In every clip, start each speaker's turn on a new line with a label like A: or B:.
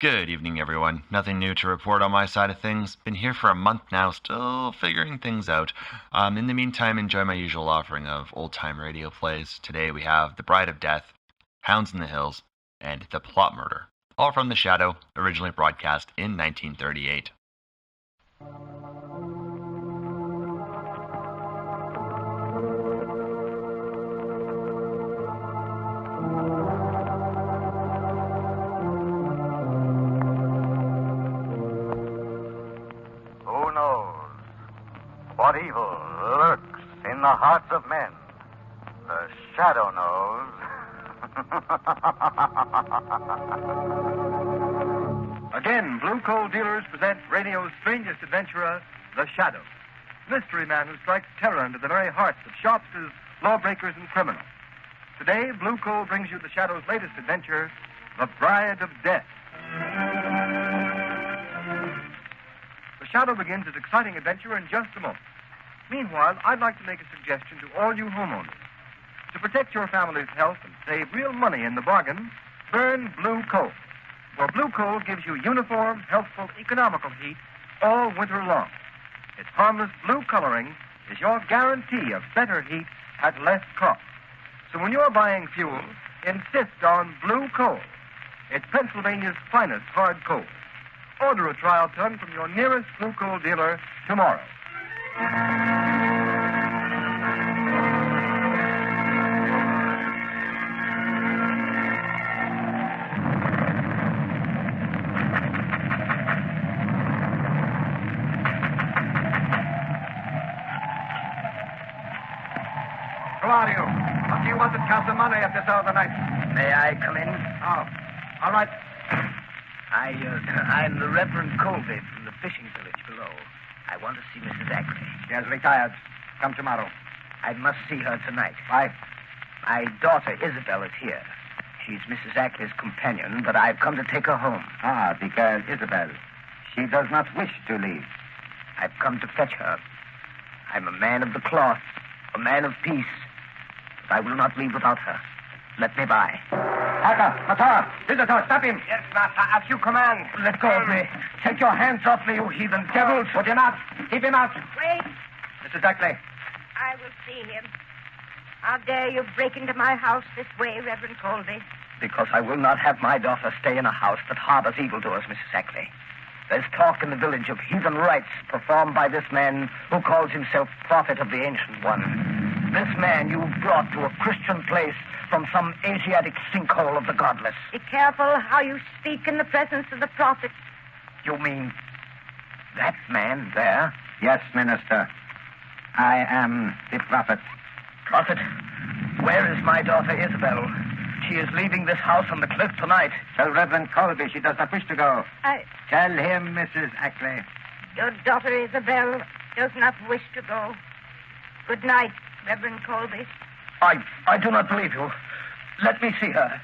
A: Good evening, everyone. Nothing new to report on my side of things. Been here for a month now, still figuring things out. In the meantime, enjoy my usual offering of old-time radio plays. Today we have The Bride of Death, Hounds in the Hills, and The Plot Murder, all from The Shadow, originally broadcast in 1938.
B: What evil lurks in the hearts of men? The Shadow knows.
C: Again, Blue Coal Dealers present radio's strangest adventurer, The Shadow. Mystery man who strikes terror into the very hearts of shopsters, lawbreakers, and criminals. Today, Blue Coal brings you The Shadow's latest adventure, The Bride of Death. The Shadow begins his exciting adventure in just a moment. Meanwhile, I'd like to make a suggestion to all you homeowners. To protect your family's health and save real money in the bargain, burn blue coal. For blue coal gives you uniform, healthful, economical heat all winter long. Its harmless blue coloring is your guarantee of better heat at less cost. So when you're buying fuel, insist on blue coal. It's Pennsylvania's finest hard coal. Order a trial ton from your nearest blue coal dealer tomorrow. Who are you? What do you want at Casa Money at this hour of the night?
D: May I come in?
C: Oh, all right.
D: I'm the Reverend Colby from the fishing village below. I want to see Mrs. Ackley.
C: She has retired. Come tomorrow.
D: I must see her tonight.
C: Why?
D: My daughter, Isabel, is here. She's Mrs. Ackley's companion, but I've come to take her home.
C: Ah, the girl Isabel. She does not wish to leave.
D: I've come to fetch her. I'm a man of the cloth, a man of peace. But I will not leave without her. Let me by.
C: Matar, visitor, stop him.
D: Yes, master, as you command. Let go of me. Take your hands off me, you heathen devils.
C: Would you not? Keep him out.
E: Wait,
C: Mrs. Ackley.
E: I will see him. How dare you break into my house this way, Reverend Colby?
D: Because I will not have my daughter stay in a house that harbors evildoers, Mrs. Ackley. There's talk in the village of heathen rites performed by this man who calls himself Prophet of the Ancient One. This man you've brought to a Christian place from some Asiatic sinkhole of the godless.
E: Be careful how you speak in the presence of the prophet.
D: You mean that man there?
C: Yes, Minister. I am the prophet.
D: Prophet, where is my daughter Isabel? She is leaving this house on the cliff tonight.
C: Tell Reverend Colby she does not wish to go.
E: I...
C: Tell him, Mrs. Ackley.
E: Your daughter Isabel does not wish to go. Good night, Reverend Colby.
D: I do not believe you. Let me see her.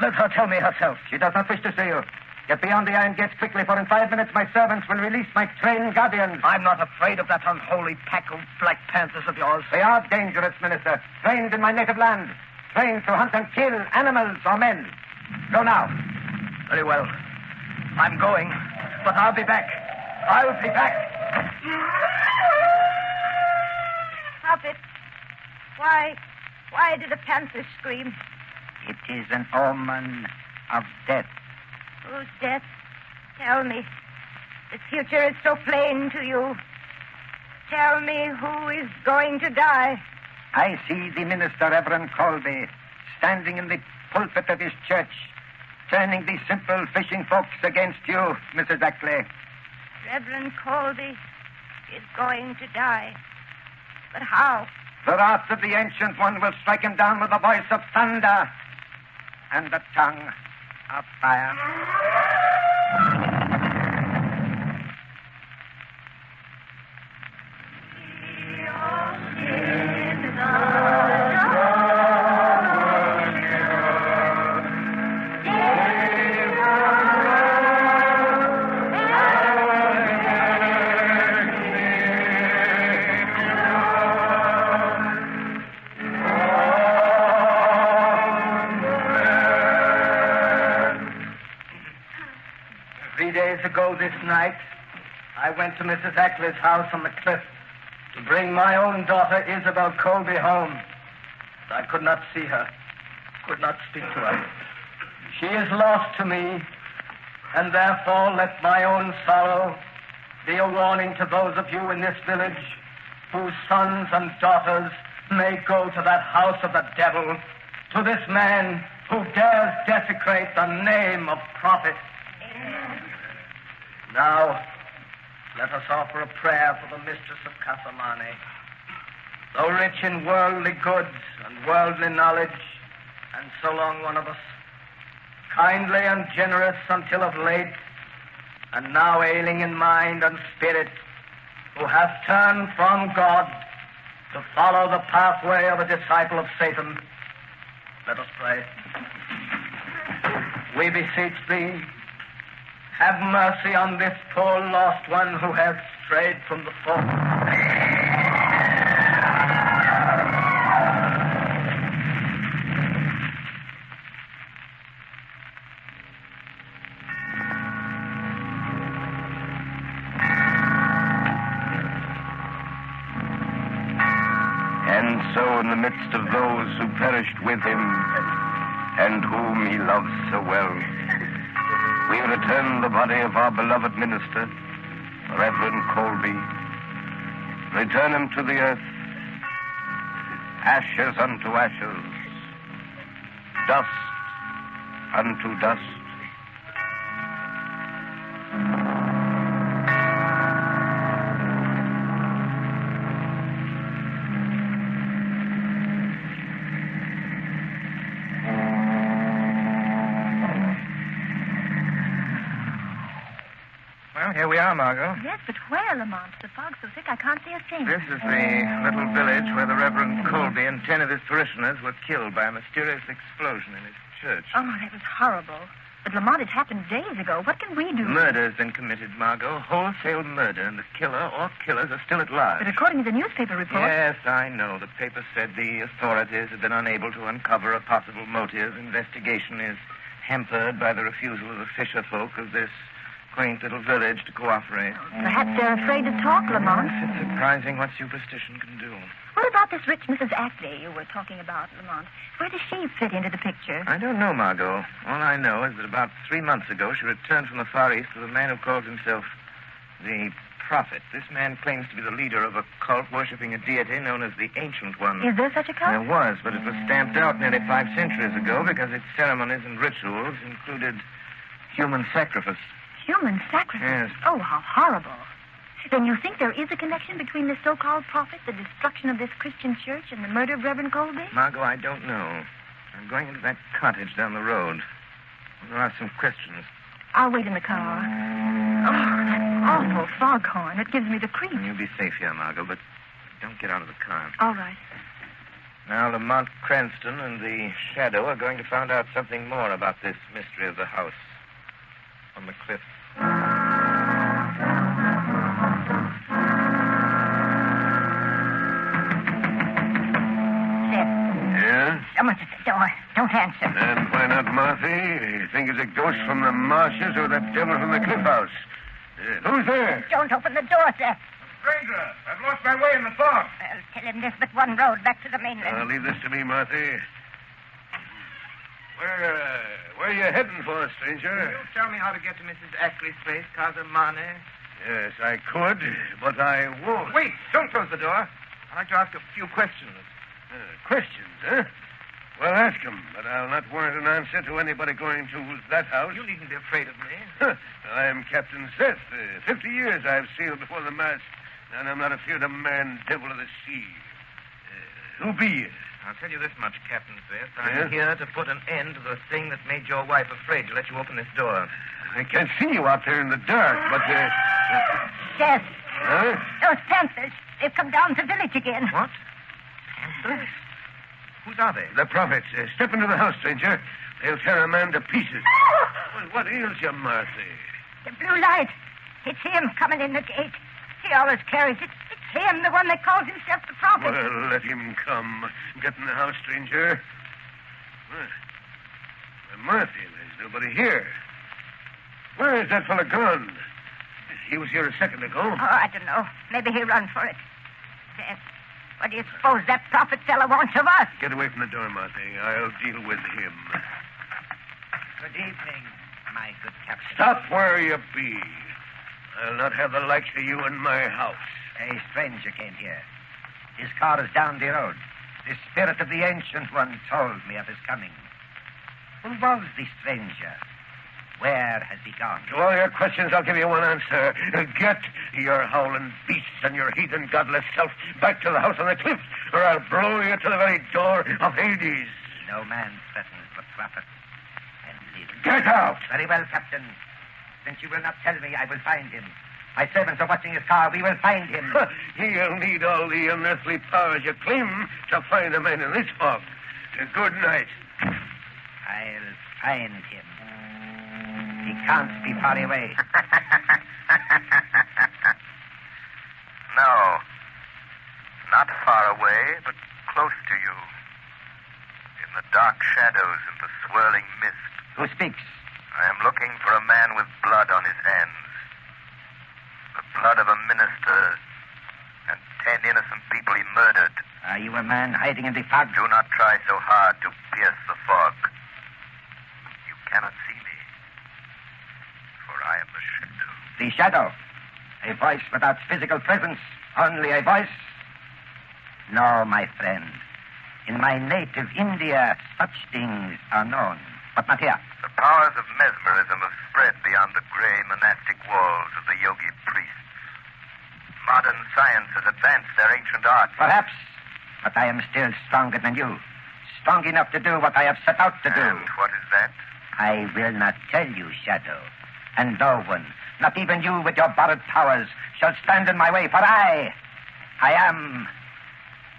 D: Let her tell me herself.
C: She does not wish to see you. Get beyond the iron gates quickly, for in 5 minutes my servants will release my trained guardians.
D: I'm not afraid of that unholy pack of Black Panthers of yours.
C: They are dangerous, Minister. Trained in my native land. Trained to hunt and kill animals or men. Go now.
D: Very well. I'm going, but I'll be back. I'll be back.
E: Prophet, why did a panther scream?
C: It is an omen of death.
E: Whose death? Tell me. The future is so plain to you. Tell me who is going to die.
C: I see the minister, Reverend Colby, standing in the pulpit of his church, turning the simple fishing folks against you, Mrs. Ackley.
E: Reverend Colby is going to die. But how?
C: The wrath of the Ancient One will strike him down with the voice of thunder and the tongue of fire.
D: 3 days ago this night, I went to Mrs. Ackley's house on the cliff to bring my own daughter, Isabel Colby, home. But I could not see her, could not speak to her. She is lost to me, and therefore let my own sorrow be a warning to those of you in this village whose sons and daughters may go to that house of the devil, to this man who dares desecrate the name of prophet. Now, let us offer a prayer for the mistress of Casamane. Though rich in worldly goods and worldly knowledge, and so long one of us, kindly and generous until of late, and now ailing in mind and spirit, who hath turned from God to follow the pathway of a disciple of Satan. Let us pray. We beseech thee, have mercy on this poor lost one who has strayed from the fold.
F: And so in the midst of those who perished with him, and whom he loved so well, we return the body of our beloved minister, Reverend Colby. Return him to the earth, ashes unto ashes, dust unto dust.
C: Well, here we are, Margot.
G: Yes, but where, Lamont? The fog's so thick I can't see a thing.
C: This is the little village where the Reverend Colby and 10 of his parishioners were killed by a mysterious explosion in his church.
G: Oh, that was horrible. But, Lamont, it happened days ago. What can we do?
C: Murder's been committed, Margot. Wholesale murder, and the killer or killers are still at large.
G: But according to the newspaper report...
C: Yes, I know. The paper said the authorities have been unable to uncover a possible motive. Investigation is hampered by the refusal of the fisher folk of this quaint little village to cooperate.
G: Perhaps they're afraid to talk, Lamont.
C: It's surprising what superstition can do.
G: What about this rich Mrs. Ackley you were talking about, Lamont? Where does she fit into the picture?
C: I don't know, Margot. All I know is that about 3 months ago she returned from the Far East with a man who calls himself the Prophet. This man claims to be the leader of a cult worshipping a deity known as the Ancient One.
G: Is there such a cult?
C: There was, but it was stamped out nearly 5 centuries ago because its ceremonies and rituals included human sacrifice.
G: Human sacrifice?
C: Yes.
G: Oh, how horrible. Then you think there is a connection between this so-called prophet, the destruction of this Christian church, and the murder of Reverend Colby?
C: Margot, I don't know. I'm going into that cottage down the road. There are some questions.
G: I'll wait in the car. Oh, that awful foghorn. It gives me the creeps.
C: You'll be safe here, Margot, but don't get out of the car.
G: All right.
C: Now, Lamont Cranston and the Shadow are going to find out something more about this mystery of the house on the cliff.
F: Yes?
E: Someone's at the door. Don't answer.
F: And why not, Marthy? You think it's a ghost from the marshes or that devil from the cliff house? Who's there?
E: Don't open the door, sir.
C: Stranger, I've lost my way in the fog.
E: Well, tell him there's but one road back to the mainland.
F: Leave this to me, Marthy. Where are you heading for, stranger?
C: Can you tell me how to get to Mrs. Ackley's place, Casamane?
F: Yes, I could, but I won't.
C: Wait, don't close the door. I'd like to ask a few questions.
F: Questions, huh? Well, ask 'em, but I'll not warrant an answer to anybody going to that house.
C: You needn't be afraid of me.
F: I am Captain Seth. 50 years I've sailed before the mast, and I'm not afeard of man, devil of the sea. Who be you?
C: I'll tell you this much, Captain Seth.
F: Yeah?
C: I'm here to put an end to the thing that made your wife afraid to let you open this door.
F: I can't see you out there in the dark, but,
E: Seth,
F: huh?
E: those panthers, they've come down to the village again.
C: What? Panthers? Whose are they?
F: The prophets. Step into the house, stranger. They'll tear a man to pieces. Well, what ails you, Marthy?
E: The blue light. It's him coming in the gate. He always carries it. It's him, the one that calls himself the prophet.
F: Well, let him come. Get in the house, stranger. Well, Marthy, there's nobody here. Where is that fellow gone? He was here a second ago.
E: Oh, I don't know. Maybe he run for it. Death. What do you suppose that prophet fella wants of us?
F: Get away from the door, Marty. I'll deal with him.
D: Good evening, my good captain.
F: Stop where you be. I'll not have the likes of you in my house.
D: A stranger came here. His car is down the road. The spirit of the Ancient One told me of his coming. Who was the stranger? Where has he gone?
F: To all your questions, I'll give you one answer. Get your howling beasts and your heathen godless self back to the house on the cliffs, or I'll blow you to the very door of Hades.
D: No man threatens the prophet and lives.
F: Get out!
D: Very well, Captain. Since you will not tell me, I will find him. My servants are watching his car. We will find him.
F: You'll need all the unearthly powers you claim to find a man in this fog. Good night.
D: I'll find him. He can't be far away.
B: No. Not far away, but close to you. In the dark shadows and the swirling mist.
D: Who speaks?
B: I am looking for a man with blood on his hands. The blood of a minister and 10 innocent people he murdered.
D: Are you a man hiding in the fog?
B: Do not try so hard to pierce the fog. You cannot see me, for I am the shadow.
D: The shadow. A voice without physical presence. Only a voice. No, my friend. In my native India, such things are known. But not here.
B: The powers of mesmerism have spread beyond the gray monastic walls of the yogi priests. Modern science has advanced their ancient art.
D: Perhaps. But I am still stronger than you. Strong enough to do what I have set out to do.
B: And what is that?
D: I will not tell you, Shadow. And no one, not even you with your borrowed powers, shall stand in my way, for I am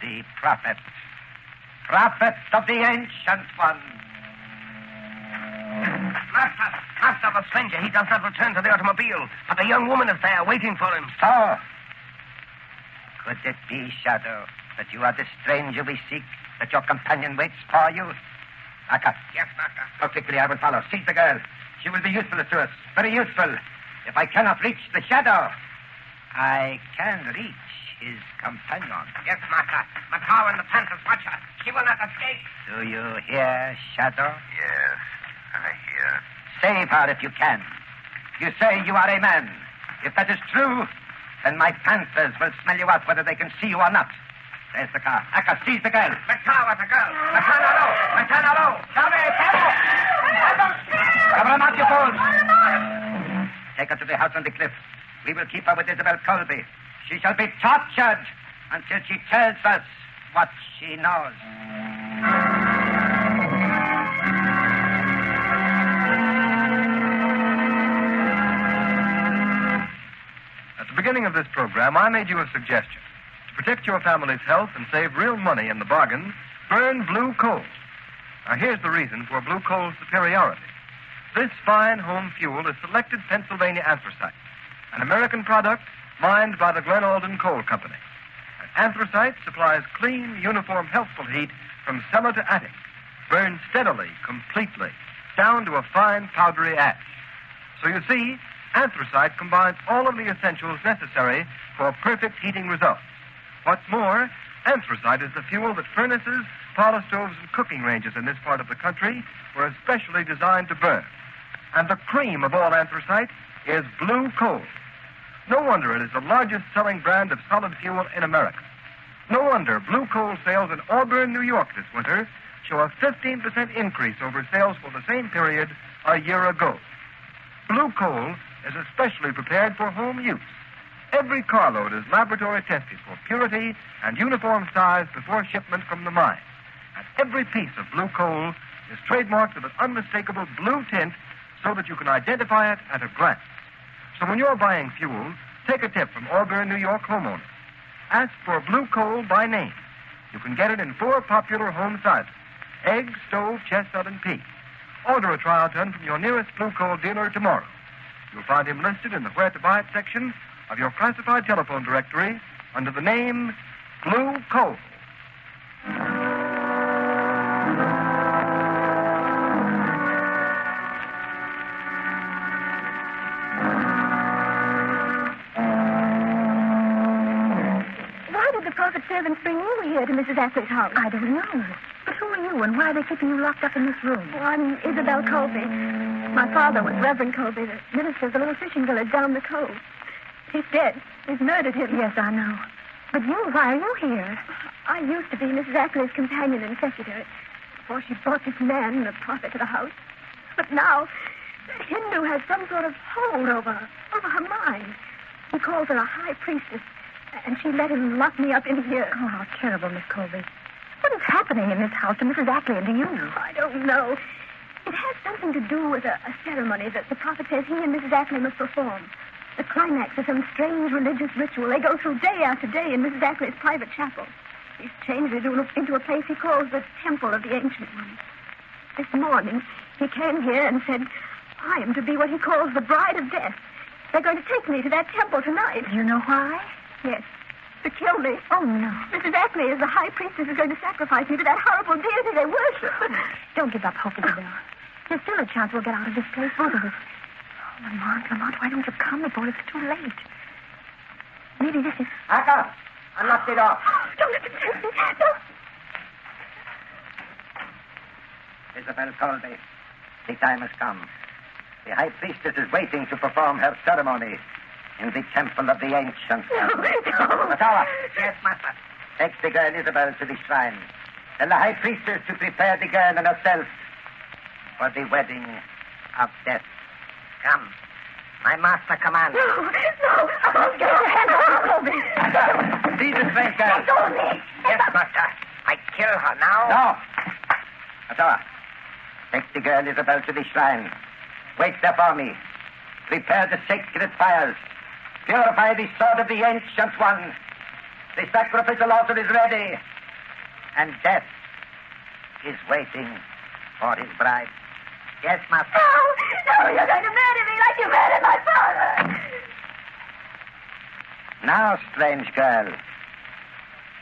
D: the prophet. Prophet of the Ancient One.
F: Master of a stranger. He does not return to the automobile, but the young woman is there waiting for him.
D: So, could it be, Shadow, that you are the stranger we seek, that your companion waits for you? Aka.
F: Yes, Master.
D: How quickly I will follow. Seize the girl. She will be useful to us. Very useful. If I cannot reach the Shadow, I can reach his companion.
F: Yes, Master. Macau and the Panthers watch her. She will not escape.
D: Do you hear, Shadow?
B: Yes, I hear.
D: Save her if you can. You say you are a man. If that is true, then my Panthers will smell you out whether they can see you or not. There's the car. Aka, seize the girl.
F: Macau with the girl. Matana low.
D: Cover her not, you fools. Take her to the house on the cliff. We will keep her with Isabel Colby. She shall be tortured until she tells us what she knows.
C: At the beginning of this program, I made you a suggestion. To protect your family's health and save real money in the bargain, burn blue coal. Now, here's the reason for blue coal's superiority. This fine home fuel is selected Pennsylvania anthracite, an American product mined by the Glen Alden Coal Company. And anthracite supplies clean, uniform, healthful heat from cellar to attic, burns steadily, completely, down to a fine, powdery ash. So you see, anthracite combines all of the essentials necessary for perfect heating results. What's more, anthracite is the fuel that furnaces, parlor stoves, and cooking ranges in this part of the country were especially designed to burn. And the cream of all anthracite is blue coal. No wonder it is the largest selling brand of solid fuel in America. No wonder blue coal sales in Auburn, New York this winter show a 15% increase over sales for the same period a year ago. Blue coal is especially prepared for home use. Every carload is laboratory tested for purity and uniform size before shipment from the mine. And every piece of blue coal is trademarked with an unmistakable blue tint so that you can identify it at a glance. So when you're buying fuel, take a tip from Auburn, New York homeowners. Ask for blue coal by name. You can get it in 4 popular home sizes: egg, stove, chestnut, and pea. Order a trial ton from your nearest blue coal dealer tomorrow. You'll find him listed in the Where to Buy It section of your classified telephone directory under the name Blue Coal.
G: prophet's servants bring you here to Mrs. Ackley's house? I don't know. But who are you, and why are they keeping you locked up in this room? Oh, I'm Isabel Colby. My father was Reverend Colby, the minister of the little fishing village down the cove. He's dead. They've murdered him. Yes, I know. But why are you here? I used to be Mrs. Ackley's companion and secretary before she brought this man, the prophet, to the house. But now, the Hindu has some sort of hold over her mind. He calls her a high priestess, and she let him lock me up in here. Oh, how terrible, Miss Colby. What is happening in this house to Mrs. Ackley and to you? I don't know. It has something to do with a ceremony that the prophet says he and Mrs. Ackley must perform. The climax of some strange religious ritual they go through day after day in Mrs. Ackley's private chapel. He's changed it into a place he calls the Temple of the Ancient Ones. This morning, he came here and said, I am to be what he calls the Bride of Death. They're going to take me to that temple tonight. You know why? Yes. To kill me. Oh, no. Mrs. Ackley, as the high priestess, is going to sacrifice me to that horrible deity they worship. Don't give up hope, Isabel. There's still a chance we'll get out of this place, both of us. Oh, Lamont, why don't you come before it's too late? Maybe this is...
D: Agnes, unlock the door.
G: Don't let them take me. Don't.
D: Isabel Colby, the time has come. The high priestess is waiting to perform her ceremony in the Temple of the Ancient.
G: No.
D: Matawa. Yes, master. Take the girl Isabel to the shrine. Tell the high priestess to prepare the girl and herself for the wedding of death. Come. My master commands.
G: No. I won't get your hand off me.
D: See the strange girl.
G: Let go of me.
D: Yes, master. I kill her now. No. Matawa. Take the girl Isabel to the shrine. Wait there for me. Prepare the sacred fires. Purify the sword of the Ancient One. The sacrificial altar is ready. And death is waiting for his bride. Yes, master.
G: No, you're going to murder me like you murdered my father.
D: Now, strange girl,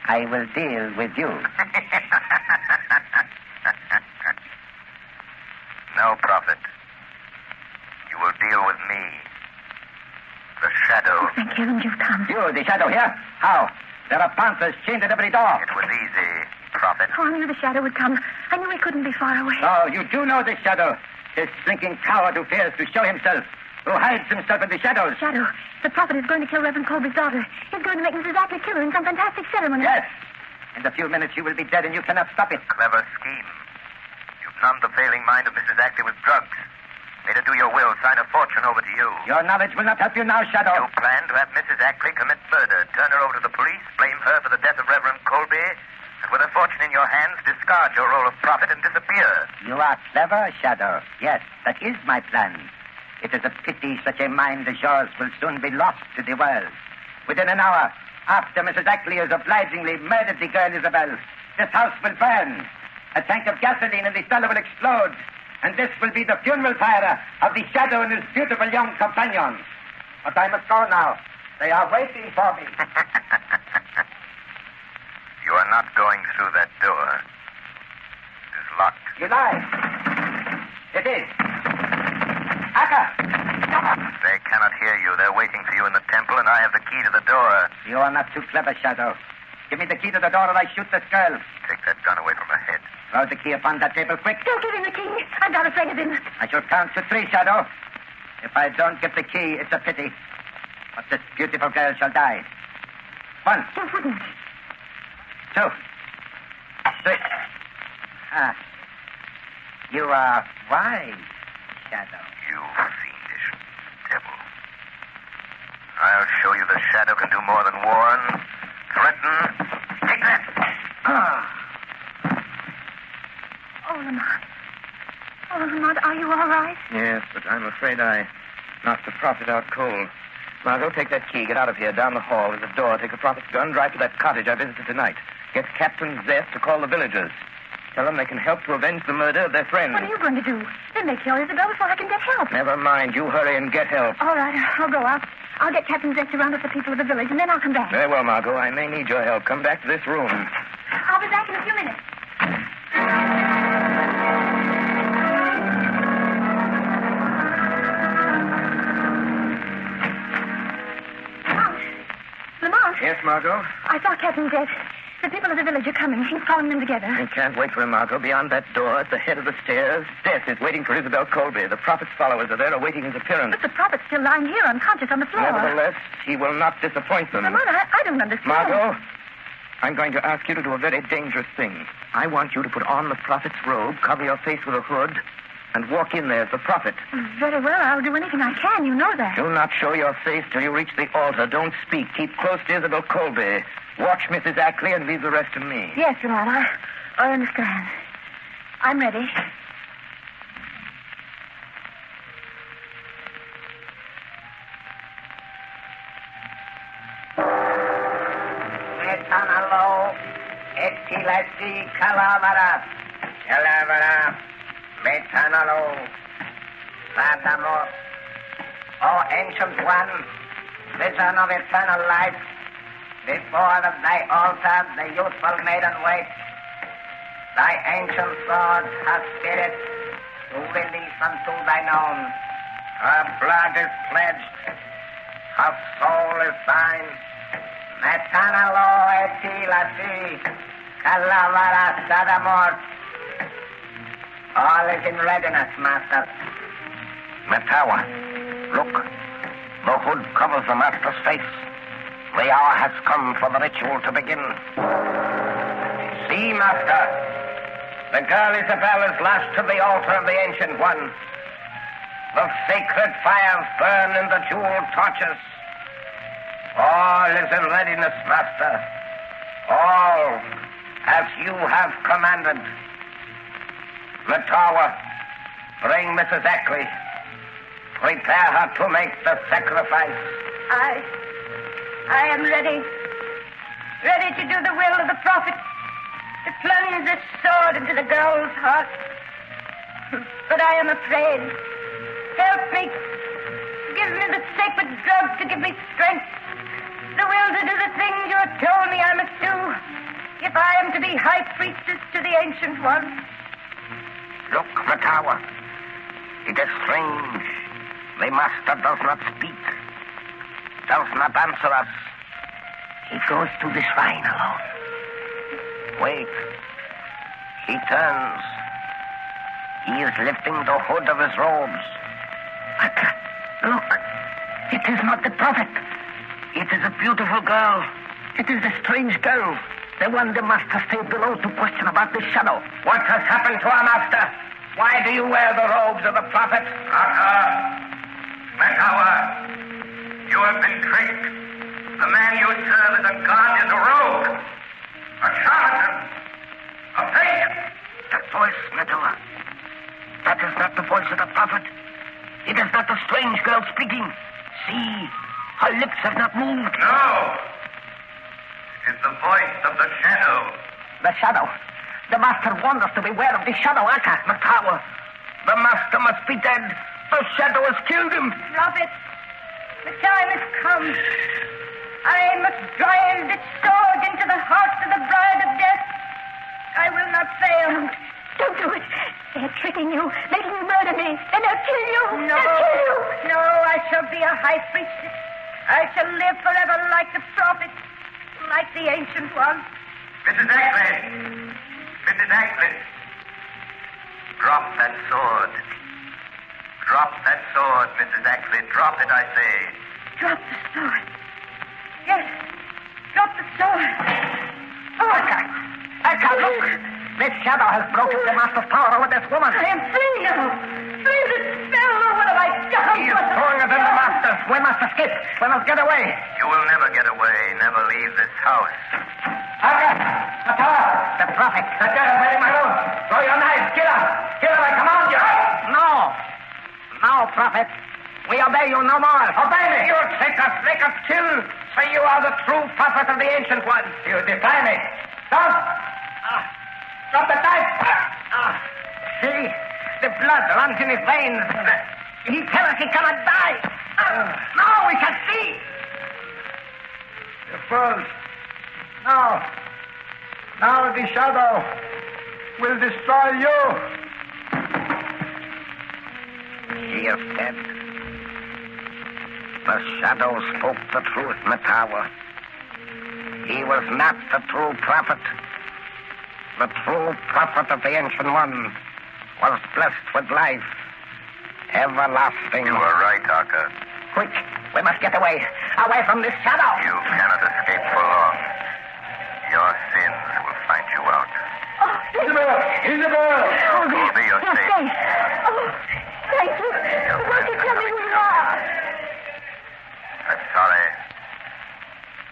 D: I will deal with you.
B: No, Prophet. You will deal with me. The Shadow.
G: Thank heaven you've come.
D: You, the Shadow here? How? There are panthers chained at every door.
B: It was easy, Prophet.
G: Oh, I knew the Shadow would come. I knew he couldn't be far away.
D: Oh, you do know the Shadow. This slinking coward who fears to show himself, who hides himself in the shadows.
G: Shadow, the prophet is going to kill Reverend Colby's daughter. He's going to make Mrs. Ackley kill her in some fantastic ceremony.
D: Yes. In a few minutes you will be dead and you cannot stop it.
B: Clever scheme. You've numbed the failing mind of Mrs. Ackley with drugs. Made her do your will, sign a fortune over to you.
D: Your knowledge will not help you now, Shadow.
B: You plan to have Mrs. Ackley commit murder, turn her over to the police, blame her for the death of Reverend Colby, and with her fortune in your hands, discard your role of prophet and disappear.
D: You are clever, Shadow. Yes, that is my plan. It is a pity such a mind as yours will soon be lost to the world. Within an hour, after Mrs. Ackley has obligingly murdered the girl Isabel, this house will burn. A tank of gasoline in the cellar will explode. And this will be the funeral pyre of the Shadow and his beautiful young companions. But I must go now. They are waiting for me.
B: You are not going through that door. It is locked.
D: You lie. It is. Akka!
B: They cannot hear you. They're waiting for you in the temple, and I have the key to the door.
D: You are not too clever, Shadow. Give me the key to the door or I shoot this girl.
B: Take that gun away from her head.
D: Throw the key upon that table quick.
G: Don't give him the key. I'm not afraid of him.
D: I shall count to 3, Shadow. If I don't get the key, it's a pity. But this beautiful girl shall die. 1.
G: You wouldn't.
D: 2. 3. Ah. You are wise, Shadow.
B: You fiendish devil. I'll show you the Shadow can do more than warn. Threaten. Take that.
G: Oh, Lamont. Oh, Lamont, are you all right?
H: Yes, but I'm afraid I knocked the prophet out cold. Margot, take that key. Get out of here. Down the hall. There's a door. Take the prophet's gun. Drive to that cottage I visited tonight. Get Captain Zeth to call the villagers. Tell them they can help to avenge the murder of their friend.
G: What are you going to do? They may kill Isabel before I can get help.
H: Never mind. You hurry and get help.
G: All right, I'll go out. I'll get Captain Zeth to round up the people of the village, and then I'll come back.
H: Very well, Margot. I may need your help. Come back to this room.
G: I'll be back in a few minutes. Lamont.
H: Yes, Margot?
G: I saw Captain Death. The people of the village are coming. He's calling them together.
H: We can't wait for him, Margot. Beyond that door, at the head of the stairs, Death is waiting for Isabel Colby. The prophet's followers are there awaiting his appearance.
G: But the prophet's still lying here, unconscious on the floor.
H: Nevertheless, he will not disappoint them.
G: Lamont, I don't understand.
H: Margot, I'm going to ask you to do a very dangerous thing. I want you to put on the prophet's robe, cover your face with a hood, and walk in there as the prophet.
G: Very well. I'll do anything I can. You know that.
H: Do not show your face till you reach the altar. Don't speak. Keep close to Isabel Colby. Watch Mrs. Ackley and leave the rest to me.
G: Yes, Lamont. I understand. I'm ready.
D: Metanalo, etilasi calavera. Calavera, metanalo, sadamos. O ancient one, vision of eternal life, before thy altar the youthful maiden waits. Thy ancient sword, her spirit, to release unto thine own. Her blood is pledged, her soul is thine. Metanalo etilasi, calavera sadamort. All is in readiness, master.
F: Matawa, look. The hood covers the master's face. The hour has come for the ritual to begin.
D: See, master. The girl Isabel is lashed to the altar of the Ancient One. The sacred fires burn in the jeweled torches. All is in readiness, master. All as you have commanded. Matawa, bring Mrs. Ackley. Prepare her to make the sacrifice.
E: I am ready. Ready to do the will of the prophet. To plunge this sword into the girl's heart. But I am afraid. Help me. Give me the sacred drug to give me strength. The will to do the things you have told me I must do. If I am to be high priestess to the Ancient One.
F: Look, Matawa. It is strange. The master does not speak. Does not answer us. He goes to the shrine alone. Wait. He turns. He is lifting the hood of his robes. Look. It is not the prophet. It is a beautiful girl. It is a strange girl. The one the master stayed below to question about the shadow.
D: What has happened to our master? Why do you wear the robes of the prophet?
B: Matawa, you have been tricked. The man you serve as a god is a rogue, a charlatan, a fake.
F: That voice, Matawa. That is not the voice of the prophet. It is not the strange girl speaking. See, her lips have not moved.
B: No. It is the voice of the shadow.
D: The shadow. The master warned us to beware of the shadow, Aka.
F: Matawa, the master must be dead. The shadow has killed him.
E: Prophet, the time has come. I must drive this sword into the heart of the bride of death. I will not fail.
G: Don't do it. They're tricking you, making you murder me. And they'll kill you.
E: No,
G: They'll kill you.
E: no, I shall be a high priestess. I shall live forever like the prophet, like the Ancient One.
B: Mrs. Agnes. Mrs. Agnes. Drop that sword. Drop that sword, Mrs. Ackley. Drop it, I say.
E: Drop the sword. Yes, drop the sword.
D: Oh, Aka, look. This shadow has broken the master's power over this woman.
E: I am free now. Free the spell. Oh, what have I done?
D: He is stronger than the master. We must escape. We must get away.
B: You will never get away. Never leave this house.
D: Aka, Matawa, the prophet. The girl is wearing my robe. Throw your knife. Kill her. Kill her, I command you. No. No, prophet. We obey you no more. Obey me. You take us, make us kill. Say you are the true prophet of the Ancient One. You defy me. Stop. Drop the knife. See, the blood runs in his veins. He tells us he cannot die. Now we can see.
C: You fools. Now the shadow will destroy you.
F: She is dead. The shadow spoke the truth, Matawa. He was not the true prophet. The true prophet of the Ancient One was blessed with life, everlasting.
B: You are right, Aka.
D: Quick, we must get away. Away from this shadow.
B: You cannot escape for long. Your sins will find you out.
G: Isabel!
B: Colby, you're safe.
G: Thanks. Oh, thank you. Won't you tell me who you are?
B: I'm sorry,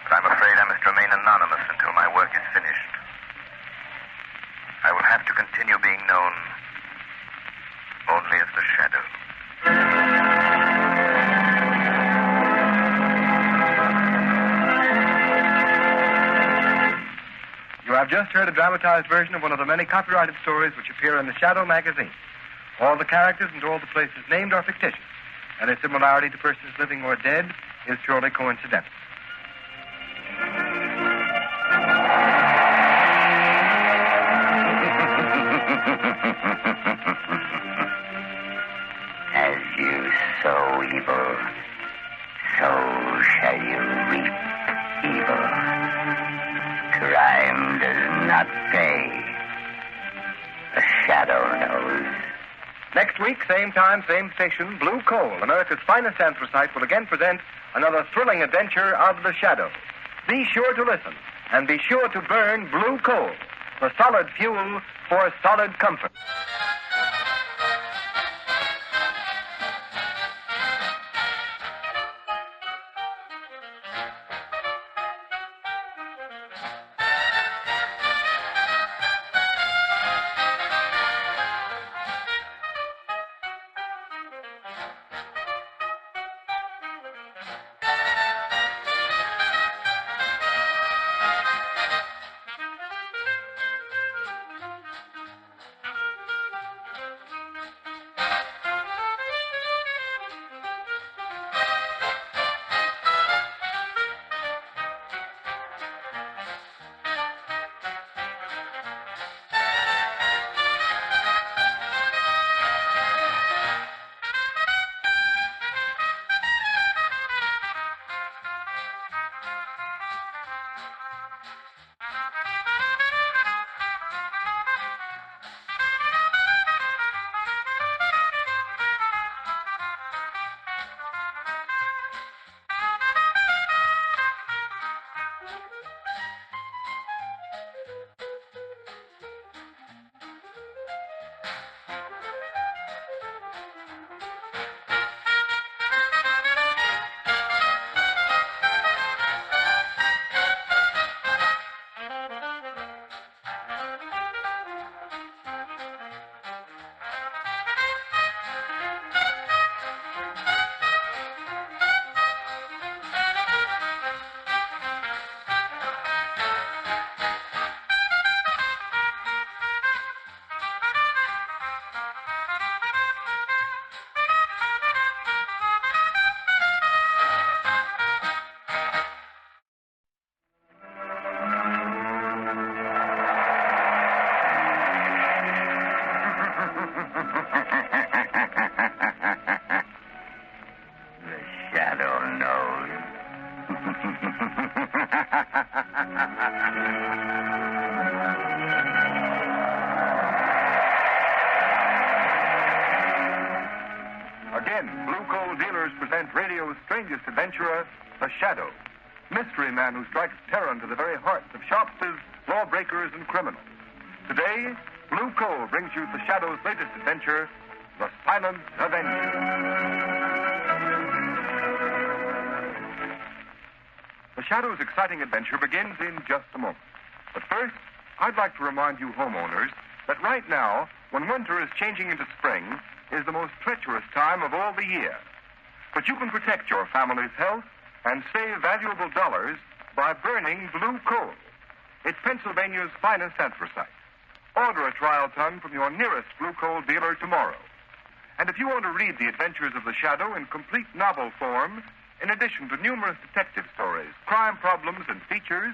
B: but I'm afraid I must remain anonymous until my work is finished. I will have to continue being known only as the Shadow.
C: You have just heard a dramatized version of one of the many copyrighted stories which appear in the Shadow magazine. All the characters and all the places named are fictitious, and their similarity to persons living or dead is purely coincidental.
F: As you sow evil, so shall you reap evil. Crime does not pay. The Shadow knows.
C: Next week, same time, same station, Blue Coal, America's finest anthracite, will again present another thrilling adventure of the Shadow. Be sure to listen, and be sure to burn Blue Coal, the solid fuel for solid comfort. Again, Blue Coal dealers present radio's strangest adventurer, the Shadow, mystery man who strikes terror into the very hearts of shopsters, lawbreakers, and criminals. Today, Blue Coal brings you the Shadow's latest adventure, the Silent Avenger. The Shadow's exciting adventure begins in just a moment. But first, I'd like to remind you homeowners that right now, when winter is changing into spring, is the most treacherous time of all the year. But you can protect your family's health and save valuable dollars by burning Blue Coal. It's Pennsylvania's finest anthracite. Order a trial ton from your nearest Blue Coal dealer tomorrow. And if you want to read the adventures of the Shadow in complete novel form, in addition to numerous detective stories, crime problems, and features,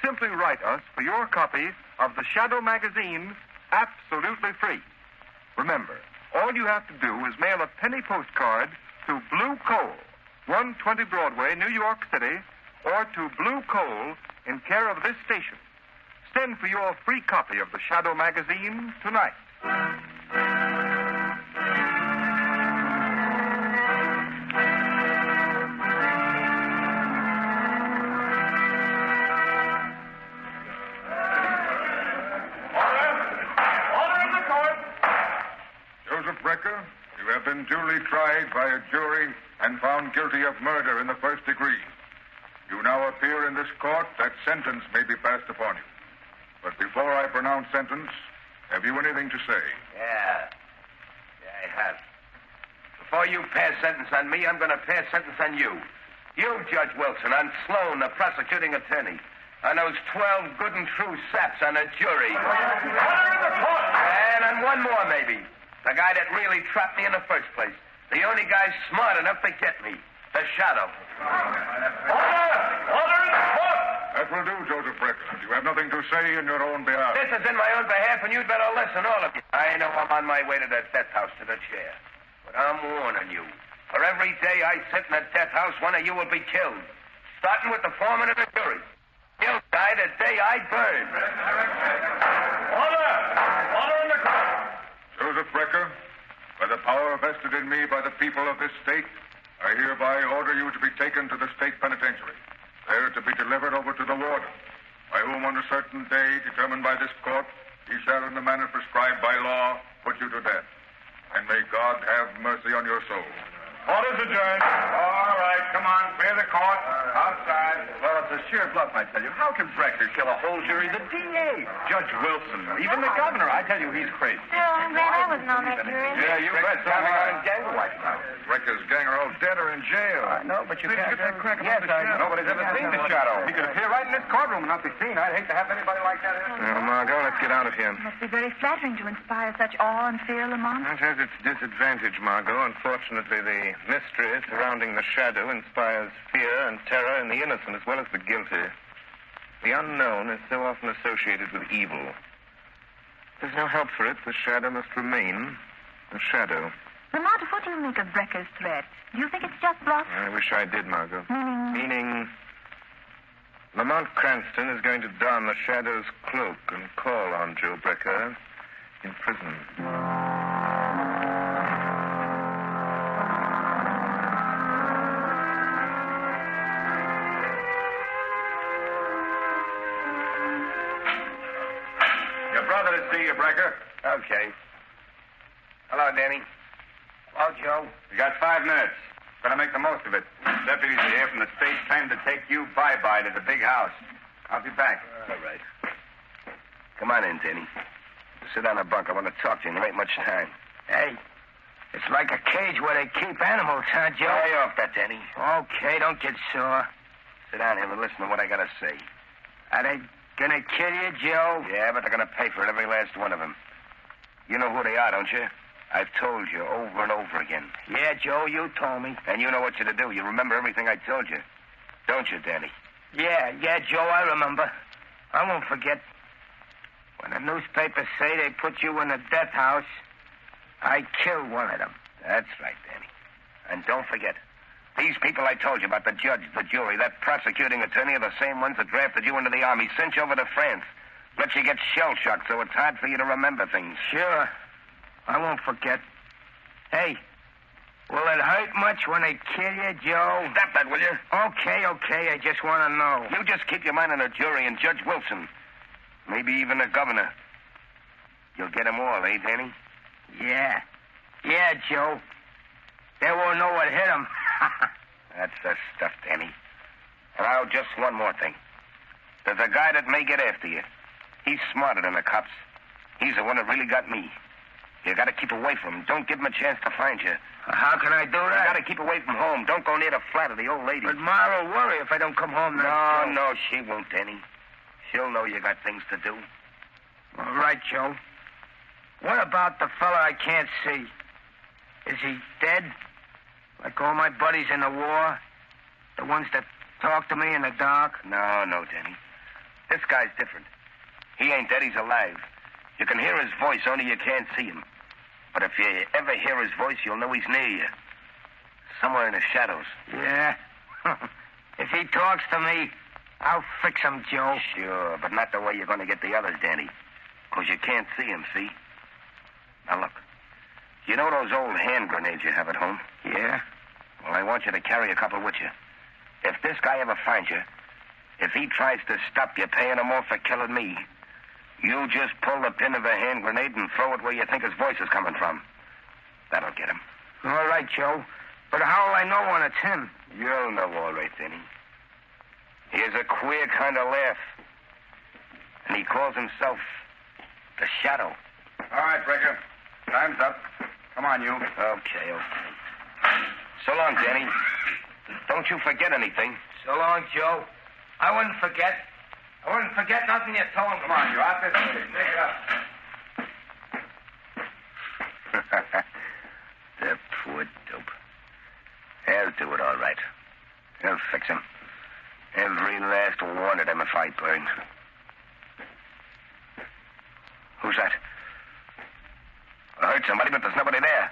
C: simply write us for your copy of the Shadow magazine absolutely free. Remember, all you have to do is mail a penny postcard to Blue Coal, 120 Broadway, New York City,
I: or to Blue Coal in care of this station. Send for your free copy of the Shadow magazine tonight.
J: You have been duly tried by a jury and found guilty of murder in the first degree. You now appear in this court that sentence may be passed upon you. But before I pronounce sentence, have you anything to say?
F: Yeah, I have. Before you pass sentence on me, I'm going to pass sentence on you. You, Judge Wilson, on Sloan, the prosecuting attorney. On those 12 good and true saps on the jury. And on one more, maybe. The guy that really trapped me in the first place. The only guy smart enough to get me. The Shadow.
J: Order in the court! That will do, Joseph Brecker. You have nothing to say in your own behalf.
F: This is in my own behalf, and you'd better listen, all of you. I know I'm on my way to the death house, to the chair. But I'm warning you. For every day I sit in the death house, one of you will be killed. Starting with the foreman of the jury. He'll die the day I burn.
J: Order! Order in the court! Joseph Brecker, by the power vested in me by the people of this state, I hereby order you to be taken to the state penitentiary, there to be delivered over to the warden, by whom on a certain day determined by this court, he shall in the manner prescribed by law put you to death. And may God have mercy on your soul. Order's adjourned. All right, come on, clear the court. Outside.
C: Well, it's a sheer bluff, I tell you. How can Brecker kill a whole jury? The DA, Judge Wilson, even the governor. I tell you, he's crazy.
E: Oh, I'm glad I wasn't on that jury.
C: Yeah, you bet.
J: Brecker's gang are all dead or in jail.
C: I know, but you
J: Did
C: can't...
J: you get that crack
C: Yes,
J: about the Shadow?
C: Nobody's ever seen the Shadow. He could appear right in this courtroom and not be seen. I'd hate to have anybody like that in.
F: Well, Margot, let's get out of here.
G: It must be very flattering to inspire such awe and fear, Lamont.
F: It has its disadvantage, Margot. Unfortunately, the mystery surrounding the Shadow inspires fear and terror in the innocent as well as the guilty. The unknown is so often associated with evil. There's no help for it. The Shadow must remain a shadow.
G: Lamont, what do you make of Brecker's threat? Do you think it's just bluff?
F: I wish I did, Margot.
G: Meaning
F: Lamont Cranston is going to don the Shadow's cloak and call on Joe Brecker in prison.
J: Your brother to see you, Brecker.
F: Okay. Hello, Danny.
C: Well, Joe.
J: You got 5 minutes. Better make the most of it. Deputies are here from the state time to take you bye-bye to the big house. I'll be back.
F: All right. Come on in, Danny. Sit on a bunk. I want to talk to you. There ain't much time.
D: Hey, it's like a cage where they keep animals, huh, Joe?
F: Lay off that, Danny.
D: Okay, don't get sore.
F: Sit down here and listen to what I got to say.
D: Are they gonna kill you, Joe?
F: Yeah, but they're going to pay for it, every last one of them. You know who they are, don't you? I've told you over and over again.
D: Yeah, Joe, you told me.
F: And you know what you're to do. You remember everything I told you. Don't you, Danny?
D: Yeah, Joe, I remember. I won't forget. When the newspapers say they put you in a death house, I killed one of them.
F: That's right, Danny. And don't forget, these people I told you about, the judge, the jury, that prosecuting attorney, are the same ones that drafted you into the army, sent you over to France, let you get shell-shocked so it's hard for you to remember things.
D: Sure. I won't forget. Hey, will it hurt much when they kill you, Joe?
F: Stop that, will you?
D: Okay. I just want to know.
F: You just keep your mind on the jury and Judge Wilson. Maybe even the governor. You'll get them all, eh, Danny?
D: Yeah, Joe. They won't know what hit them.
F: That's the stuff, Danny. And now, just one more thing. There's a guy that may get after you. He's smarter than the cops. He's the one that really got me. You gotta keep away from him. Don't give him a chance to find you.
D: How can I do that?
F: You gotta keep away from home. Don't go near the flat of the old lady.
D: But Ma will worry if I don't come home now.
F: No, she won't, Danny. She'll know you got things to do.
D: All right, Joe. What about the fella I can't see? Is he dead? Like all my buddies in the war? The ones that talk to me in the dark?
F: No, Danny. This guy's different. He ain't dead, he's alive. You can hear his voice, only you can't see him. But if you ever hear his voice, you'll know he's near you. Somewhere in the shadows.
D: Yeah. If he
F: he talks to me, I'll fix him, Joe.
H: Sure, but not the way you're going to get the others, Danny. Because you can't see him, see? Now, look. You know those old hand grenades you have at home?
F: Yeah?
H: Well, I want you to carry a couple with you. If this guy ever finds you, if he tries to stop you paying him off for killing me, you just pull the pin of a hand grenade and throw it where you think his voice is coming from. That'll get him.
F: All right, Joe. But how'll I know when it's him?
H: You'll know all right, Danny. He has a queer kind of laugh. And he calls himself the Shadow.
J: All right, Brecker. Time's up. Come on, you.
H: Okay. So long, Danny. Don't you forget anything.
F: So long, Joe. I wouldn't forget. I wouldn't forget nothing you told him.
J: Come on, you. Out this way. Take it up.
H: The poor dope. I'll do it all right. I'll fix him. Every last one of them if I burn. Who's that? I heard somebody, but there's nobody there.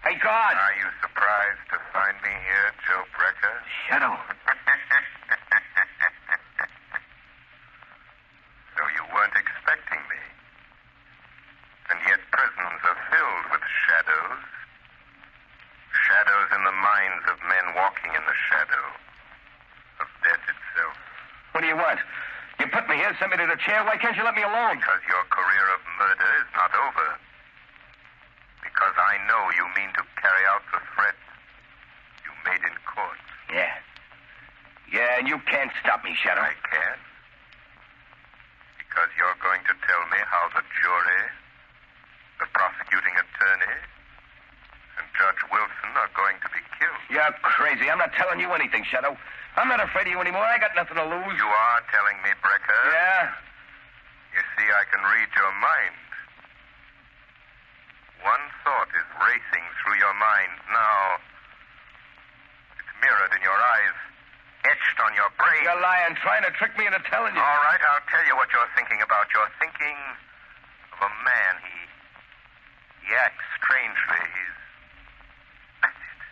H: Hey, guard!
B: Are you surprised to find me here, Joe Brecker?
H: Shadow.
B: So you weren't expecting me. And yet prisons are filled with shadows. Shadows in the minds of men walking in the shadow of death itself.
H: What do you want? You put me here, sent me to the chair. Why can't you let me alone?
B: Because your career of murder is not over. Because I know you mean to carry out the threat you made in court.
H: Yeah. Yeah, and you can't stop me, Shadow.
B: I can. Because you're going to tell me how the jury, the prosecuting attorney, and Judge Wilson are going to be killed.
H: You're crazy. I'm not telling you anything, Shadow. I'm not afraid of you anymore. I got nothing to lose.
B: You are telling me, Brecker.
H: Yeah?
B: You see, I can read your mind. One thought is racing through your mind now. It's mirrored in your eyes, etched on your brain.
H: You're lying, trying to trick me into telling you.
B: All right, I'll tell you what you're thinking about. You're thinking of a man. He acts strangely. That's it.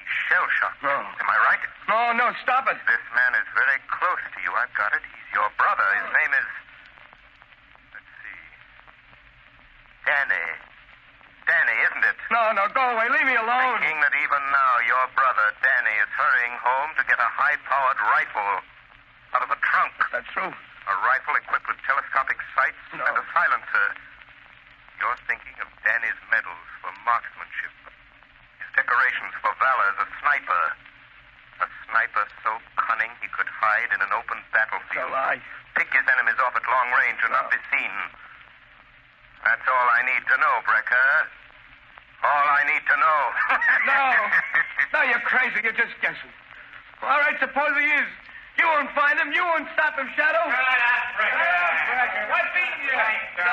B: He's shell-shocked.
H: No.
B: Am I right?
H: No, stop it.
B: This man is very close to you. I've got it. He's your brother. His name is... Let's see. Danny, isn't it?
H: No, go away. Leave me alone.
B: Thinking that even now your brother, Danny, is hurrying home to get a high-powered rifle out of a trunk.
H: That's true.
B: A rifle equipped with telescopic sights and a silencer. You're thinking of Danny's medals for marksmanship. His decorations for valor as a sniper. A sniper so cunning he could hide in an open battlefield.
H: So I...
B: Pick his enemies off at long range and not be seen. That's all I need to know, Brecker. All I need to know.
H: No, you're crazy. You're just guessing. All right, suppose he is. You won't find him. You won't stop him, Shadow.
J: Shut up, Brecker.
H: What's beating you?
J: Shut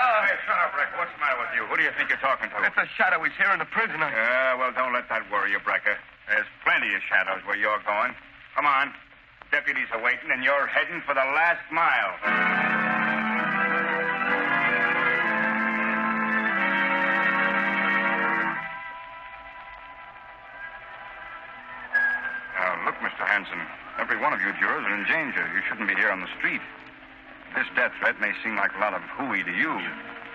J: up, Brecker. What's the matter with you? Who do you think you're talking to?
H: It's a Shadow. He's here in the prison.
J: Well, don't let that worry you, Brecker. There's plenty of shadows where you're going. Come on. Deputies are waiting, and you're heading for the last mile. Now, look, Mr. Hanson. Every one of you jurors are in danger. You shouldn't be here on the street. This death threat may seem like a lot of hooey to you,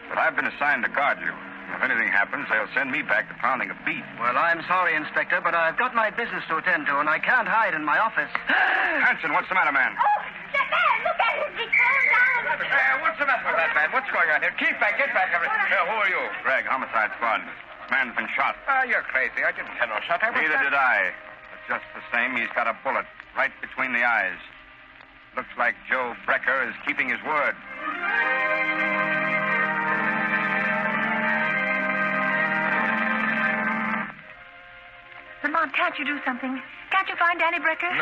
J: but I've been assigned to guard you. If anything happens, they'll send me back to pounding a beat.
D: Well, I'm sorry, Inspector, but I've got my business to attend to, and I can't hide in my office.
J: Hanson, what's the matter, man?
E: Oh, that man, look at him. He's falling down.
H: What's the matter with that man? What's going on here? Keep back, get back.
J: Who are you? Greg, homicide squad. This man's been shot.
H: You're crazy. I didn't have no shot.
J: Neither did I. But just the same, he's got a bullet right between the eyes. Looks like Joe Brecker is keeping his word.
G: Lamont, can't you do something? Can't you find Danny Brecker?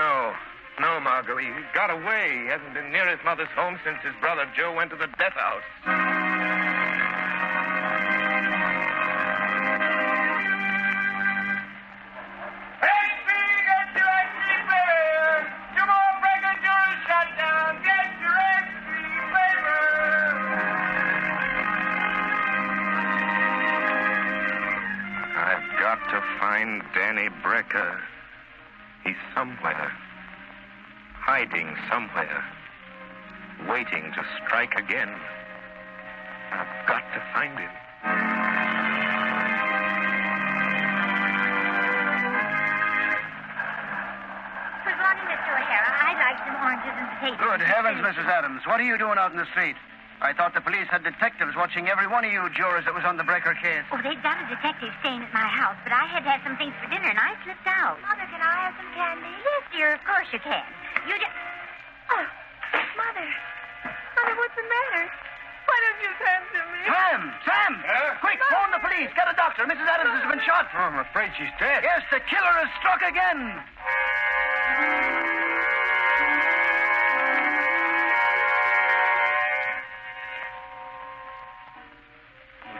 H: No, Margot. He got away. He hasn't been near his mother's home since his brother Joe went to the death house.
B: I've got to find Danny Brecker. He's somewhere.
H: hiding somewhere, waiting to strike again. I've got to find him.
E: Good morning, Mr. O'Hara. I'd like some oranges and potatoes.
K: Good heavens, Mrs. Adams. What are you doing out in the street? I thought the police had detectives watching every one of you jurors that was on the breaker case.
E: Oh, they've got a detective staying at my house, but I had to have some things for dinner, and I slipped out. Mother, can I have some candy? Yes, dear, of course you can. You just...
G: Oh, Mother. Mother, what's the matter? Why don't you come to me?
K: Sam! Quick, phone the police. Get a doctor. Mrs. Adams has been shot.
C: Oh, I'm afraid she's dead.
K: Yes, the killer has struck again.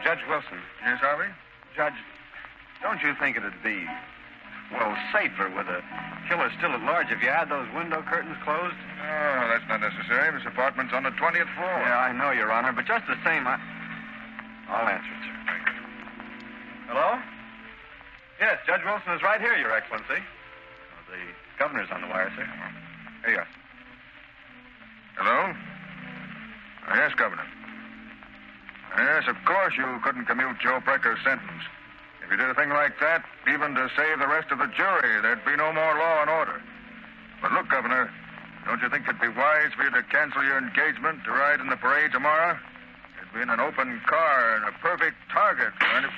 C: Judge Wilson.
J: Yes, Harvey?
C: Judge, don't you think it'd be, well, safer with a killer still at large if you had those window curtains closed?
J: Oh, that's not necessary. This apartment's on the 20th floor.
C: Yeah, I know, Your Honor, but just the same, I'll answer it, sir.
J: Very good.
C: Hello? Yes, Judge Wilson is right here, Your Excellency. The governor's on the wire, sir.
J: Yes. Hello? Yes, Governor. Yes, of course you couldn't commute Joe Brecker's sentence. If you did a thing like that, even to save the rest of the jury, there'd be no more law and order. But look, Governor, don't you think it'd be wise for you to cancel your engagement to ride in the parade tomorrow? You'd be in an open car and a perfect target for any...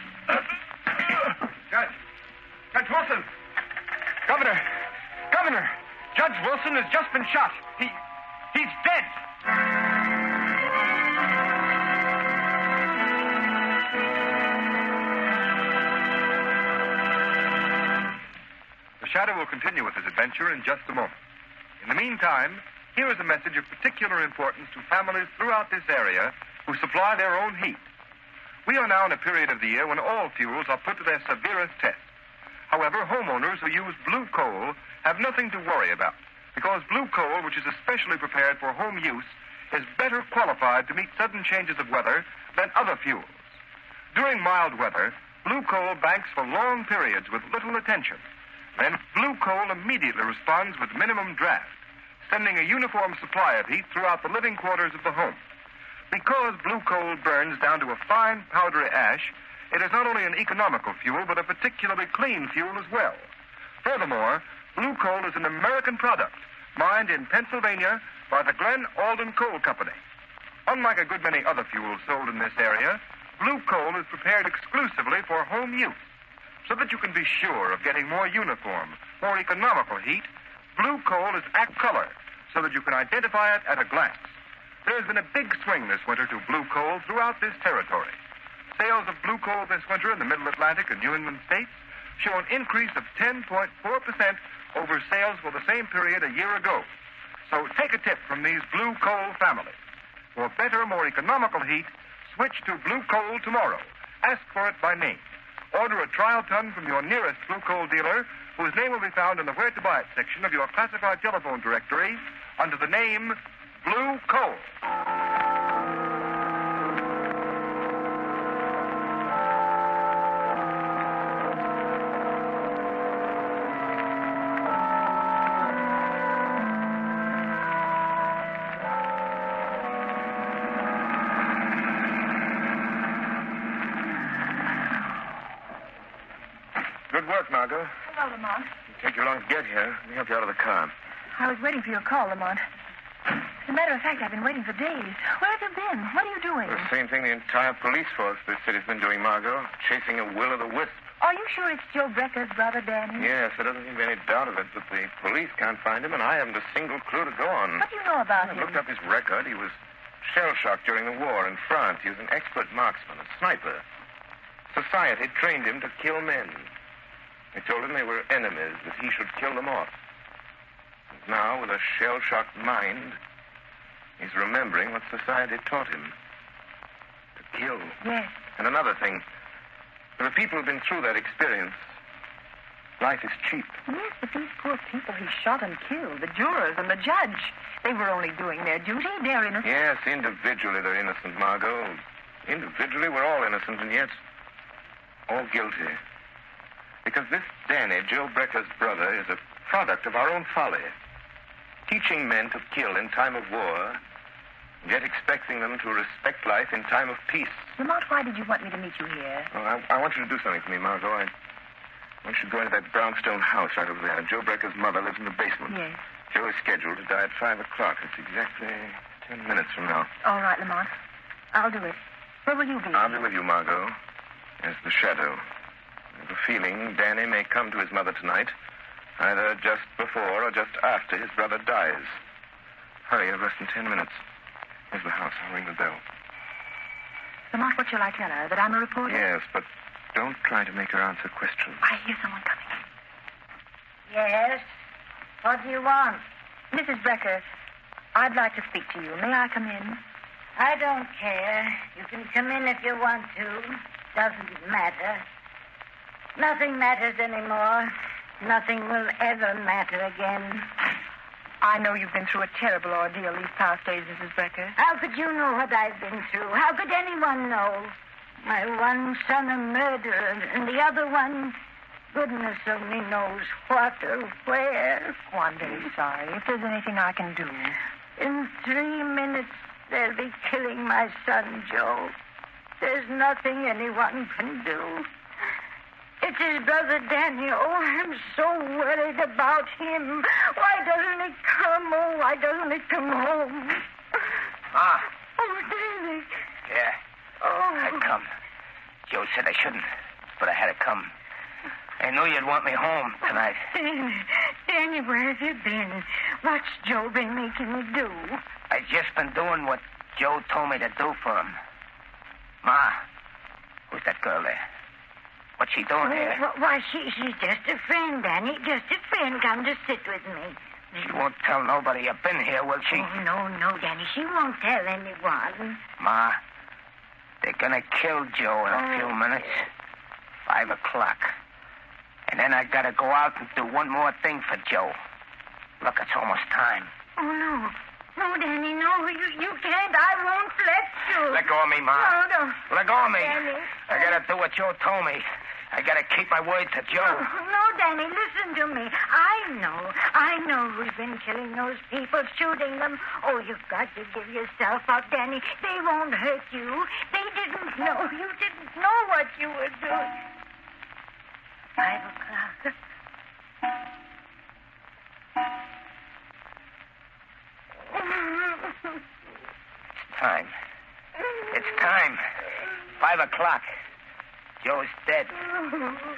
C: Judge Wilson! Governor! Judge Wilson has just been shot. He's dead! The Shadow will continue with his adventure in just a moment. In the meantime, here is a message of particular importance to families throughout this area who supply their own heat. We are now in a period of the year when all fuels are put to their severest test. However, homeowners who use blue coal have nothing to worry about, because blue coal, which is especially prepared for home use, is better qualified to meet sudden changes of weather than other fuels. During mild weather, blue coal banks for long periods with little attention. Then blue coal immediately responds with minimum draft, sending a uniform supply of heat throughout the living quarters of the home. Because blue coal burns down to a fine powdery ash, it is not only an economical fuel, but a particularly clean fuel as well. Furthermore, blue coal is an American product, mined in Pennsylvania by the Glen Alden Coal Company. Unlike a good many other fuels sold in this area, blue coal is prepared exclusively for home use. So that you can be sure of getting more uniform, more economical heat, blue coal is ACT color, so that you can identify it at a glance. There has been a big swing this winter to blue coal throughout this territory. Sales of blue coal this winter in the Middle Atlantic and New England states show an increase of 10.4% over sales for the same period a year ago. So take a tip from these blue coal families. For better, more economical heat, switch to blue coal tomorrow. Ask for it by name. Order a trial ton from your nearest blue coal dealer, whose name will be found in the Where to Buy It section of your classified telephone directory under the name Blue Coal.
H: Good work, Margot.
G: Hello, Lamont.
H: It'll take you long to get here. Let me help you out of the car.
G: I was waiting for your call, Lamont. As a matter of fact, I've been waiting for days. Where have you been? What are you doing?
H: The same thing the entire police force this city's been doing, Margot. Chasing a will-o'-the-wisp.
G: Are you sure it's Joe Brecker's brother, Danny?
H: Yes, there doesn't seem to be any doubt of it, but the police can't find him, and I haven't a single clue to go on.
G: What do you know about
H: I
G: him?
H: looked up his record. He was shell-shocked during the war in France. He was an expert marksman, a sniper. Society trained him to kill men. They told him they were enemies, that he should kill them off. And now, with a shell-shocked mind, he's remembering what society taught him. To kill.
G: Yes.
H: And another thing, there are people who've been through that experience. Life is cheap.
G: Yes, but these poor people he shot and killed, the jurors and the judge, they were only doing their duty. They're innocent.
H: Yes, individually they're innocent, Margot. Individually we're all innocent, and yet all guilty. Because this Danny, Joe Brecker's brother, is a product of our own folly. teaching men to kill in time of war, yet expecting them to respect life in time of peace.
L: Lamont, why did you want me to meet you here?
H: Well, I want you to do something for me, Margot. I want you to go into that brownstone house right over there. Joe Brecker's mother lives in the basement.
L: Yes.
H: Joe is scheduled to die at 5 o'clock. It's exactly 10 minutes from now.
L: All right, Lamont. I'll do it. Where will you be?
H: I'll be with you, Margot, as the shadow. I have a feeling Danny may come to his mother tonight, either just before or just after his brother dies. Hurry, you have less than 10 minutes. Here's the house. I'll ring the bell.
L: Lamont, what shall I tell her? That I'm a reporter?
H: Yes, but don't try to make her answer questions.
L: I hear someone coming.
E: Yes? What do you want?
L: Mrs. Brecker, I'd like to speak to you. May I come in?
E: I don't care. You can come in if you want to. Doesn't matter. Nothing matters anymore. Nothing will ever matter again.
L: I know you've been through a terrible ordeal these past days, Mrs. Brecker.
E: How could you know what I've been through? How could anyone know? My one son a murderer, and the other one, goodness only knows what or where.
L: Oh, I'm very sorry. If there's anything I can do.
E: In 3 minutes, they'll be killing my son, Joe. There's nothing anyone can do. It's his brother Danny. Oh, I'm so worried about him. Why doesn't he come? Oh, why doesn't he come home?
D: Ma.
E: Oh, Danny.
D: Yeah.
E: Oh.
D: I'd come. Joe said I shouldn't, but I had to come. I knew you'd want me home tonight.
E: Danny, where have you been? What's Joe been making you do?
D: I've just been doing what Joe told me to do for him. Ma, who's that girl there? What's she doing here?
E: Why, she's just a friend, Danny. Just a friend. Come to sit with me.
D: She won't tell nobody you've been here, will she?
E: Oh, no, Danny. She won't tell anyone.
D: Ma, they're gonna kill Joe in a few minutes. 5 o'clock. And then I gotta go out and do one more thing for Joe. Look, it's almost time.
E: Oh, no. No, Danny, no. You can't. I won't let you.
D: Let go of me, Ma.
E: No.
D: Let go of me.
E: Danny.
D: I gotta do what Joe told me. I gotta keep my word to Joe.
E: No, Danny, listen to me. I know who's been killing those people, shooting them. Oh, you've got to give yourself up, Danny. They won't hurt you. They didn't know. You didn't know what you were doing. 5 o'clock.
D: It's time. It's time. 5 o'clock. Joe's dead.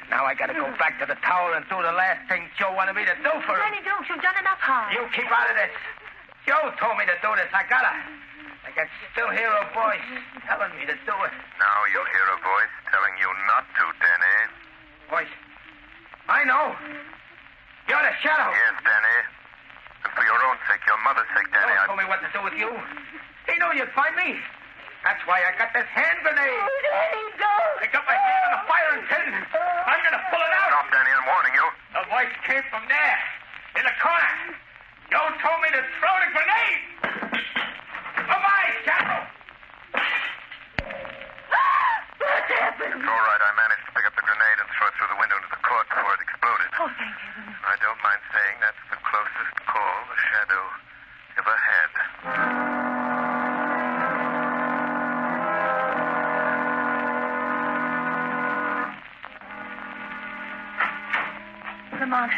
D: Now I gotta go back to the tower and do the last thing Joe wanted me to do for him.
L: Danny, don't. You've done enough harm.
D: You keep out of this. Joe told me to do this. I gotta. I can still hear a voice telling me to do it.
B: Now you'll hear a voice telling you not to, Danny.
D: Voice? I know. You're the shadow.
B: Yes, Danny. And for your own sake, your mother's sake, Danny,
D: Joe told me what to do with you. He knew you'd find me. That's why I got this hand grenade.
E: Oh, Danny, don't.
D: I got my hand on the firing pin. I'm gonna pull it out.
B: Stop, Danny, I'm warning you.
D: The voice came from there, in the corner. Joe told me to throw the grenade. Bye-bye, shadow.
E: What happened?
B: It's all right. I managed to pick up the grenade and throw it through the window into the court before it exploded.
L: Oh, thank heaven.
B: I don't mind saying that's the closest call the shadow ever had.
L: Lamont,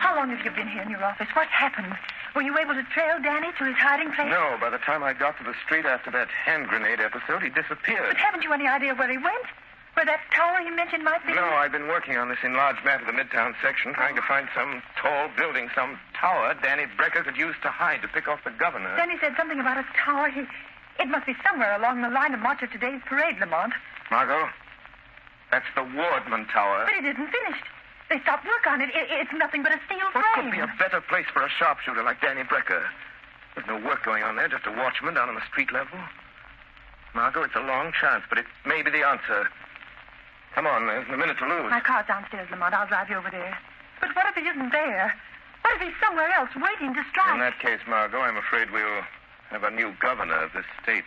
L: how long have you been here in your office? What's happened? Were you able to trail Danny to his hiding place?
H: No, by the time I got to the street after that hand grenade episode, he disappeared.
L: But haven't you any idea where he went? Where that tower you mentioned might be?
H: No, I've been working on this enlarged map of the Midtown section, trying to find some tall building, some tower Danny Brecker could use to hide, to pick off the governor.
L: Danny said something about a tower. It must be somewhere along the line of march of today's parade, Lamont.
H: Margot, that's the Wardman Tower.
L: But it isn't finished. They stopped work on it. It's nothing but a steel
H: What
L: frame.
H: could be a better place for a sharpshooter like Danny Brecker? There's no work going on there, just a watchman down on the street level. Margot, it's a long chance, but it may be the answer. Come on, there's a minute to lose.
L: My car's downstairs, Lamont. I'll drive you over there. But what if he isn't there? What if he's somewhere else waiting to strike?
H: In that case, Margot, I'm afraid we'll have a new governor of this state.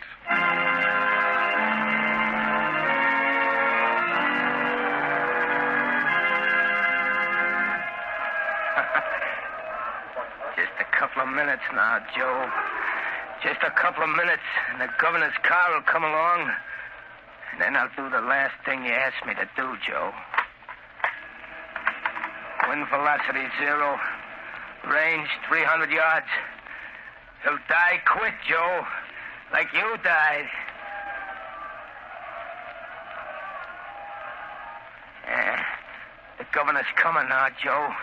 D: Just
H: A couple of minutes now, Joe. Just a couple of minutes, and the governor's car will come along. And then I'll do the last thing you asked me to do, Joe. Wind velocity 0. Range 300 yards. He'll die quick, Joe. Like you died. Yeah. The governor's coming now, Joe.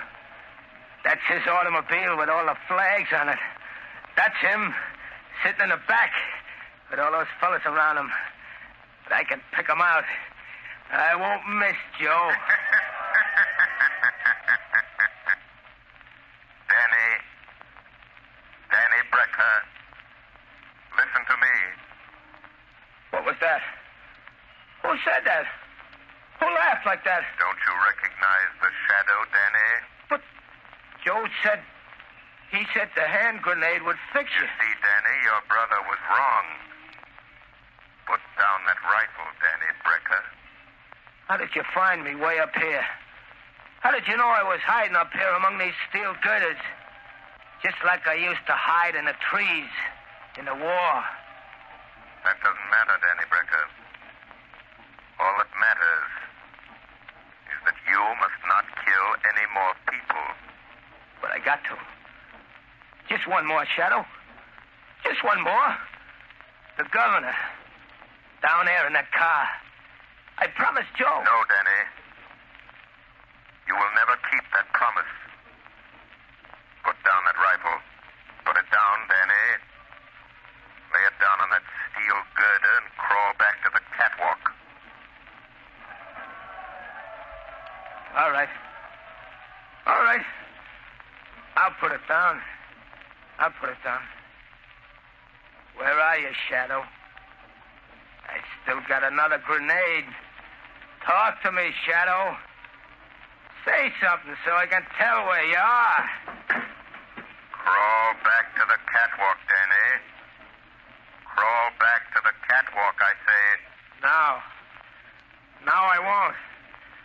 H: That's his automobile with all the flags on it. That's him, sitting in the back with all those fellas around him. But I can pick him out. I won't miss, Joe.
B: Danny Brecker, listen to me.
H: What was that? Who said that? Who laughed like that?
B: Don't you recognize the shadow, Danny?
H: But Joe said... He said the hand grenade would fix you.
B: You see, Danny, your brother was wrong. Put down that rifle, Danny Brecker.
H: How did you find me way up here? How did you know I was hiding up here among these steel girders? Just like I used to hide in the trees in the war.
B: That doesn't matter, Danny Brecker. All that matters is that you must not kill any more people.
H: But I got to. Just one more, Shadow. Just one more. The governor. Down there in that car. I promised Joe.
B: No, Danny. You will never keep that promise. Put down that rifle. Put it down, Danny. Lay it down on that steel girder and crawl back to the catwalk.
H: All right. All right. I'll put it down. I'll put it down. Where are you, Shadow? I still got another grenade. Talk to me, Shadow. Say something so I can tell where you are.
B: Crawl back to the catwalk, Danny. Crawl back to the catwalk, I say.
H: No. No, I won't.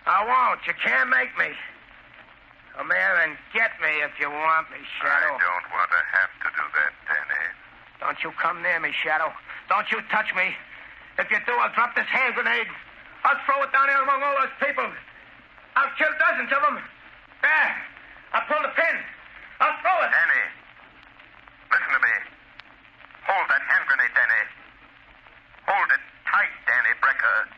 H: I won't. You can't make me. Come here and get me if you want me, Shadow.
B: I don't want to have to do that, Danny.
H: Don't you come near me, Shadow. Don't you touch me. If you do, I'll drop this hand grenade. I'll throw it down here among all those people. I'll kill dozens of them. There. I'll pull the pin. I'll throw it.
B: Danny, listen to me. Hold that hand grenade, Danny. Hold it tight, Danny Brecker.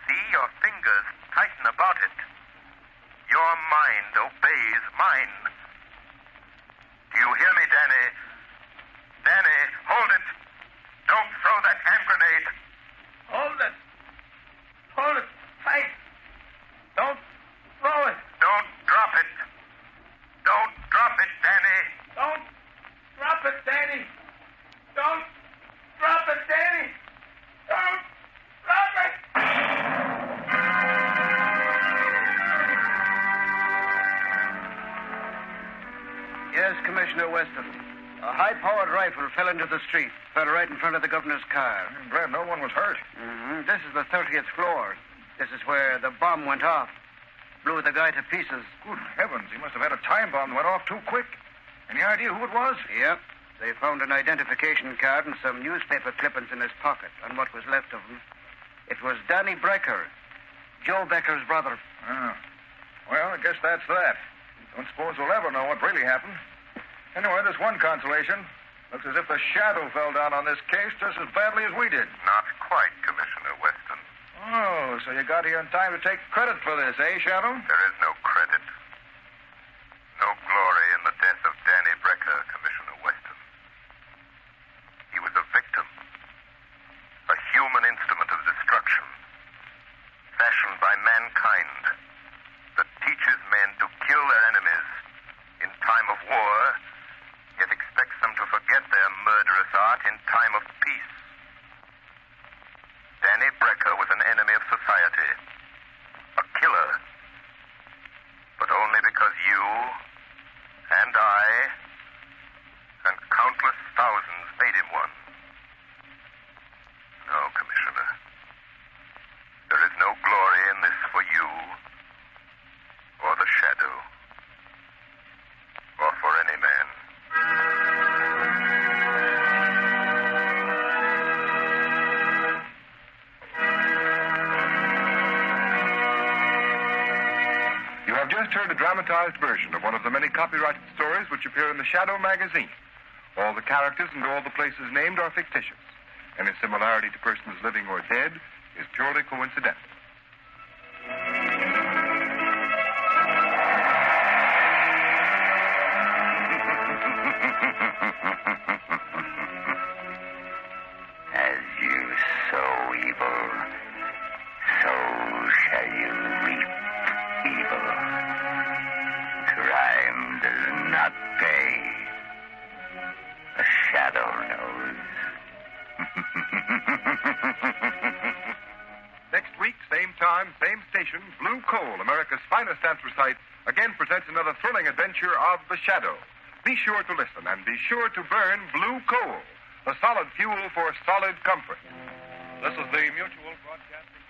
B: See your fingers tighten about it. Your mind obeys mine. Do you hear me, Danny? Danny, hold it. Don't throw that hand grenade.
H: Hold it. Hold it tight. Don't throw it.
B: Don't drop it. Don't drop it, Danny.
H: Don't drop it, Danny. Don't drop it, Danny. Don't drop it.
K: Yes, Commissioner Weston. A high-powered rifle fell into the street. Fell right in front of the governor's car.
I: I'm glad no one was hurt.
K: Mm-hmm. This is the 30th floor. This is where the bomb went off. Blew the guy to pieces.
I: Good heavens, he must have had a time bomb that went off too quick. Any idea who it was?
K: Yep. They found an identification card and some newspaper clippings in his pocket, and what was left of him. It was Danny Brecker, Joe Becker's brother.
I: Oh. Well, I guess that's that. Don't suppose we'll ever know what really happened. Anyway, there's one consolation. Looks as if the shadow fell down on this case just as badly as we did.
B: Not quite, Commissioner Weston.
I: Oh, so you got here in time to take credit for this, eh, Shadow?
B: There is no credit. No glory in the death of Danny Brecker, Commissioner Weston. He was a victim. A human instrument of destruction. Fashioned by mankind. That teaches men to kill their enemies in time of war, yet expects them to forget their murderous art in time of peace. Danny Brecker was an enemy of society. A killer. But only because you and I and countless thousands made him one. No, Commissioner. There is no glory in this for you or the shadow or for any man.
J: heard a dramatized version of one of the many copyrighted stories which appear in the Shadow magazine. All the characters and all the places named are fictitious. Any similarity to persons living or dead is purely coincidental.
B: As you sow evil, so shall you reap evil. Crime does not pay. The shadow knows.
J: Next week, same time, same station, Blue Coal, America's finest anthracite, again presents another thrilling adventure of the Shadow. Be sure to listen and be sure to burn Blue Coal, the solid fuel for solid comfort. This is the Mutual Broadcasting.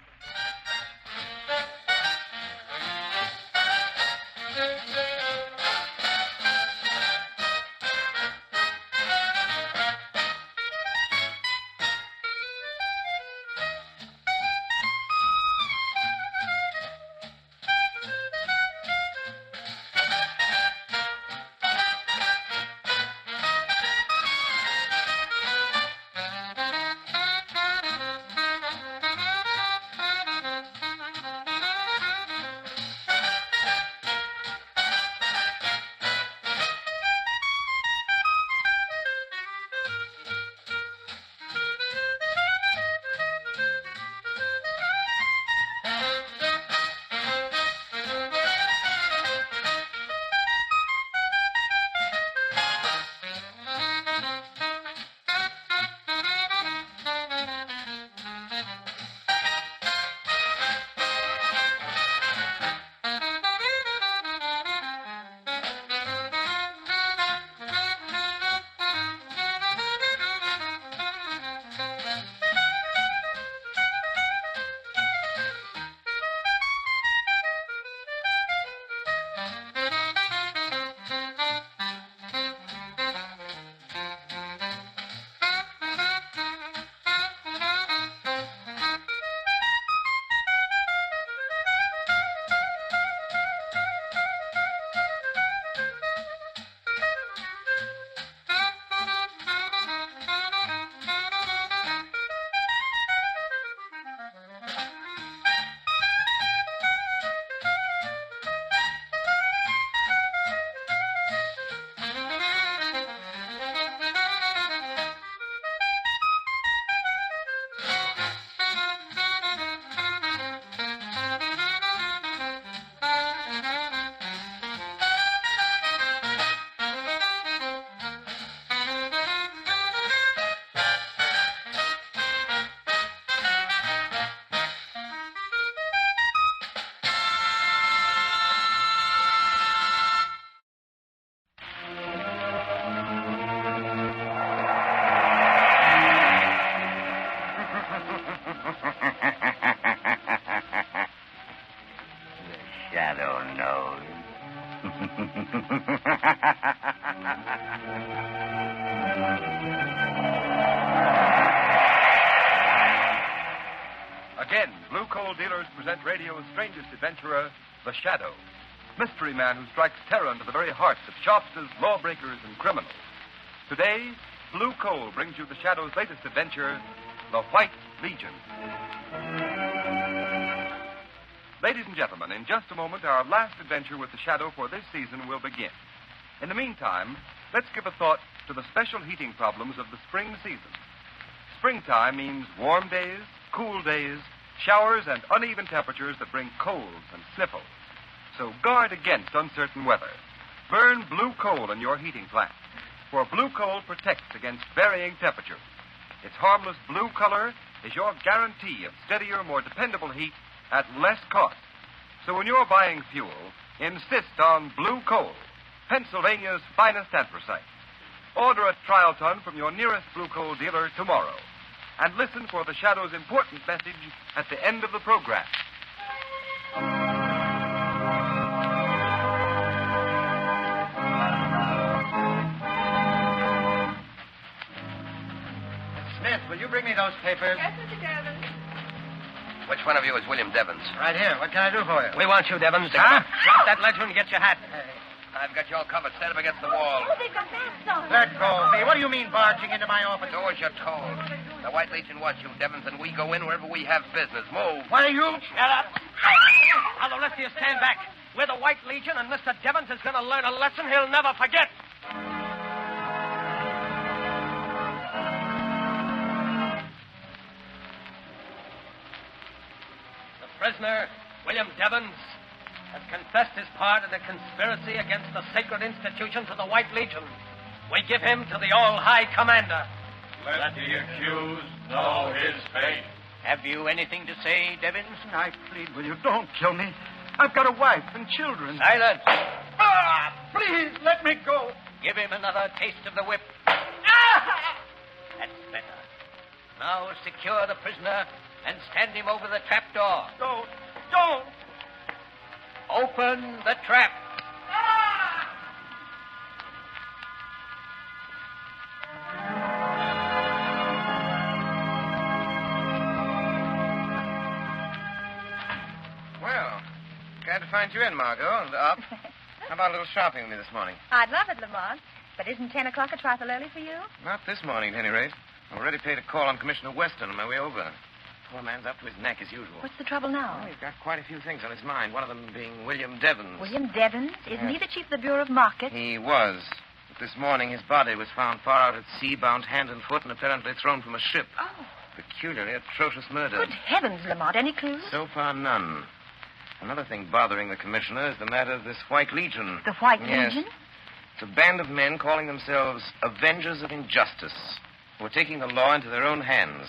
C: Again, Blue Coal dealers present radio's strangest adventurer, the Shadow. Mystery man who strikes terror into the very hearts of shopsters, lawbreakers, and criminals. Today, Blue Coal brings you the Shadow's latest adventure, the White Legion. Ladies and gentlemen, in just a moment, our last adventure with the Shadow for this season will begin. In the meantime, let's give a thought to the special heating problems of the spring season. Springtime means warm days, cool days, showers, and uneven temperatures that bring colds and sniffles. So guard against uncertain weather. Burn Blue Coal in your heating plant, for Blue Coal protects against varying temperatures. Its harmless blue color is your guarantee of steadier, more dependable heat at less cost. So when you're buying fuel, insist on Blue Coal, Pennsylvania's finest anthracite. Order a trial ton from your nearest Blue Coal dealer tomorrow. And listen for the Shadow's important message at the end of the program.
K: Smith, will you bring me those papers?
E: Yes, Mr. Durbin.
H: Which one of you is William Devons?
K: Right here. What can I do for you?
H: We want you, Devons.
K: Huh?
H: Drop that ledger and get your hat. I've got you all covered. Stand up against the wall.
G: Oh, they've got masks on.
K: Let go of me. What do you mean barging into my office?
H: Do as you're told. The White Legion wants you, Devons, and we go in wherever we have business. Move.
K: Why, you...
H: Shut up. Now, the rest of you stand back. We're the White Legion, and Mr. Devons is going to learn a lesson he'll never forget. The prisoner, William Devons, has confessed his part in a conspiracy against the sacred institutions of the White Legion. We give him to the All-High Commander.
M: Let the accused know his fate.
H: Have you anything to say, Devons?
K: I plead with you. Don't kill me. I've got a wife and children.
H: Silence.
K: Please, let me go.
H: Give him another taste of the whip. That's better. Now secure the prisoner and stand him over the trap door.
K: Don't.
H: Open the trap. Well, glad to find you in, Margot. And up. How about a little shopping with me this morning?
G: I'd love it, Lamont. But isn't 10 o'clock a trifle early for you?
H: Not this morning, at any rate. I already paid a call on Commissioner Weston on my way over. Poor man's up to his neck as usual.
G: What's the trouble now?
H: Well, he's got quite a few things on his mind, one of them being William Devons.
G: William Devons? Isn't he the chief of the Bureau of Markets?
H: He was. But this morning his body was found far out at sea, bound hand and foot, and apparently thrown from a ship.
G: Oh.
H: Peculiarly atrocious murder.
G: Good heavens, Lamont. Any clues?
H: So far, none. Another thing bothering the commissioner is the matter of this White Legion.
G: The White
H: Yes.
G: Legion?
H: It's a band of men calling themselves Avengers of Injustice, who are taking the law into their own hands,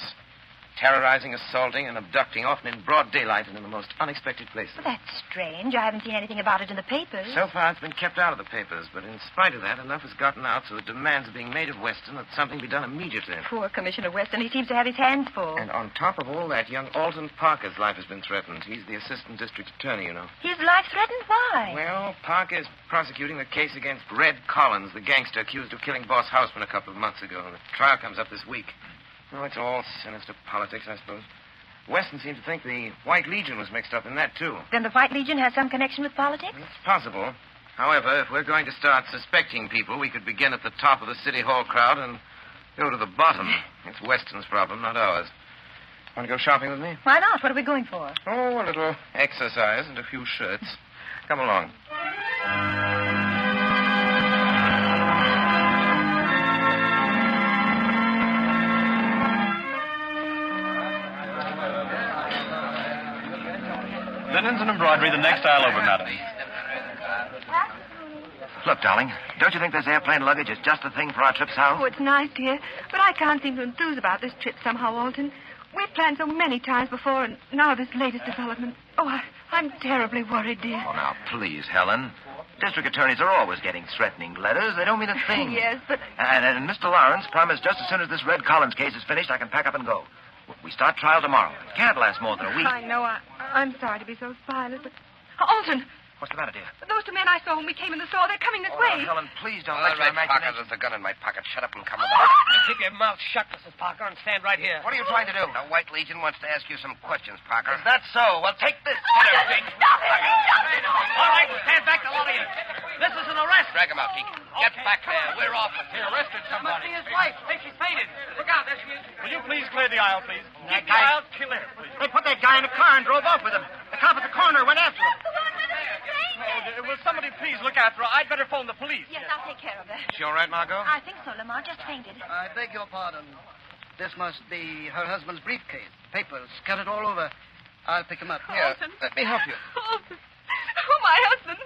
H: terrorizing, assaulting, and abducting, often in broad daylight and in the most unexpected places.
G: Well, that's strange. I haven't seen anything about it in the papers.
H: So far, it's been kept out of the papers, but in spite of that, enough has gotten out so that demands are being made of Weston that something be done immediately.
G: Poor Commissioner Weston. He seems to have his hands full.
H: And on top of all that, young Alton Parker's life has been threatened. He's the assistant district attorney, you know.
G: His life threatened? Why?
H: Well, Parker is prosecuting the case against Red Collins, the gangster accused of killing Boss Houseman a couple of months ago. The trial comes up this week. Oh, it's all sinister politics, I suppose. Weston seemed to think the White Legion was mixed up in that, too.
G: Then the White Legion has some connection with politics?
H: It's possible. However, if we're going to start suspecting people, we could begin at the top of the City Hall crowd and go to the bottom. It's Weston's problem, not ours. Want to go shopping with me?
G: Why not? What are we going for?
H: Oh, a little exercise and a few shirts. Come along.
M: Linens and embroidery, the next aisle over, madam.
C: Look, darling, don't you think this airplane luggage is just the thing for our trip south?
L: Oh, it's nice, dear. But I can't seem to enthuse about this trip somehow, Alton. We've planned so many times before, and now this latest development. Oh, I'm terribly worried, dear.
C: Oh, now, please, Helen. District attorneys are always getting threatening letters. They don't mean a thing.
L: Yes, but...
C: And Mr. Lawrence promised just as soon as this Red Collins case is finished, I can pack up and go. We start trial tomorrow. It can't last more than a week.
L: I know. I'm sorry to be so spineless, but... Alton!
C: What's the matter, dear?
L: Those two men I saw when we came in the store, they're coming this way.
C: Now, Helen, please don't
H: All
C: let your
H: right, Parker,
C: imagination...
H: there's a gun in my pocket. Shut up and come along. You keep your mouth shut, Mrs. Parker, and stand right here.
C: What are you trying to do?
H: The White Legion wants to ask you some questions, Parker.
C: Is that so? Well, take this.
G: Stop it! Stop it!
H: All right, stand back, the lot of you. This is an arrest. Drag him out, Geek. Get back there. We're off. He arrested somebody.
L: Must be his wife. I think she's fainted. Look out, there she is.
M: Will you please clear the aisle, please?
L: Keep the aisle clear, please.
K: They put that guy in a car and drove off with him. The cop at the corner went after him.
M: Will somebody please look after her? I'd better phone the police.
G: Yes, I'll take care of her.
H: She all right, Margot?
G: I think so, Lamont. Just fainted.
K: I beg your pardon. This must be her husband's briefcase. Papers scattered all over. I'll pick them up.
H: Here,
L: Alton.
H: let me help you.
L: Alton. Oh, my husband.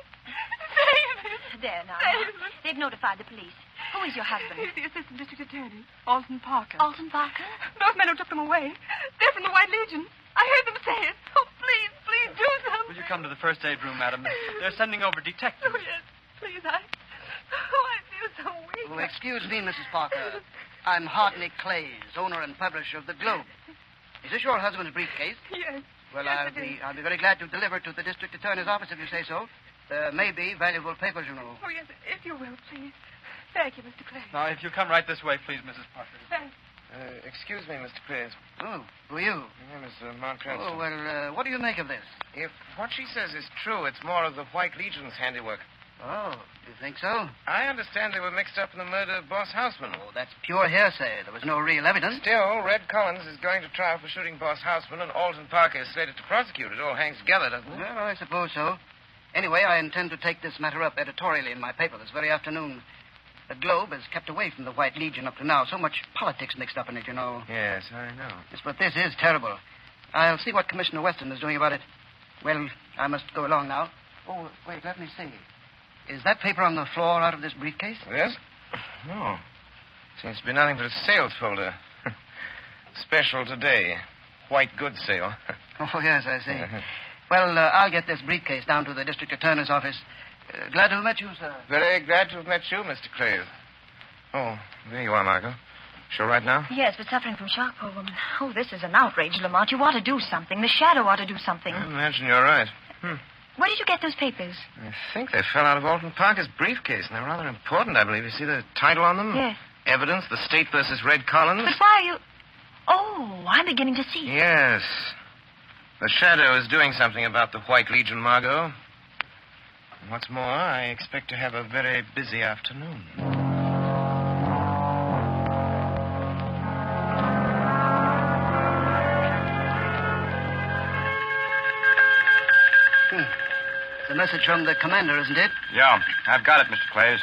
L: David.
G: There now.
L: David.
G: They've notified the police. Who is your husband?
L: He's the assistant district attorney, Alton Parker.
G: Alton Parker?
L: Those men who took them away. They're from the White Legion. I heard them say it. Oh, please do something.
M: Will you come to the first aid room, madam? They're sending over detectives.
L: Oh, yes. Please, I feel so weak.
K: Oh, excuse me, Mrs. Parker. I'm Hardney Clays, owner and publisher of the Globe. Is this your husband's briefcase?
L: Yes.
K: Well,
L: Yes,
K: I'll be very glad to deliver it to the district attorney's office if you say so. There may be valuable papers, you know.
L: Oh, yes, if you will, please. Thank you, Mr. Clay.
M: Now, if you come right this way, please, Mrs. Parker.
L: Thanks.
H: Excuse me, Mr. Clays.
K: Oh, who are you?
H: My name is Mark Cranston.
K: Oh, well, what do you make of this?
H: If what she says is true, it's more of the White Legion's handiwork.
K: Oh, you think so?
H: I understand they were mixed up in the murder of Boss Houseman.
K: Oh, that's pure hearsay. There was no real evidence.
H: Still, Red Collins is going to trial for shooting Boss Houseman, and Alton Parker is slated to prosecute. It all hangs together, doesn't it?
K: Well, I suppose so. Anyway, I intend to take this matter up editorially in my paper this very afternoon. The Globe has kept away from the White Legion up to now. So much politics mixed up in it, you know.
H: Yes, I know.
K: Yes, but this is terrible. I'll see what Commissioner Weston is doing about it. Well, I must go along now. Oh, wait, let me see. Is that paper on the floor out of this briefcase?
H: Yes? No. Seems to be nothing but a sales folder. Special today. White goods sale.
K: Oh, yes, I see. Well, I'll get this briefcase down to the district attorney's office. Glad to have met you, sir.
H: Very glad to have met you, Mr. Clays. Oh, there you are, Margot. Sure right now?
N: Yes, but suffering from shock, poor woman. Oh, this is an outrage, Lamont. You ought to do something. The Shadow ought to do something.
H: I imagine you're right.
N: Where did you get those papers?
H: I think they fell out of Alton Parker's briefcase, and they're rather important, I believe. You see the title on them?
N: Yes.
H: Evidence, The State versus Red Collins.
N: But why are you... Oh, I'm beginning to see.
H: Yes. The Shadow is doing something about the White Legion, Margot. And what's more, I expect to have a very busy afternoon.
K: It's a message from the commander, isn't it?
O: Yeah, I've got it, Mr. Clays.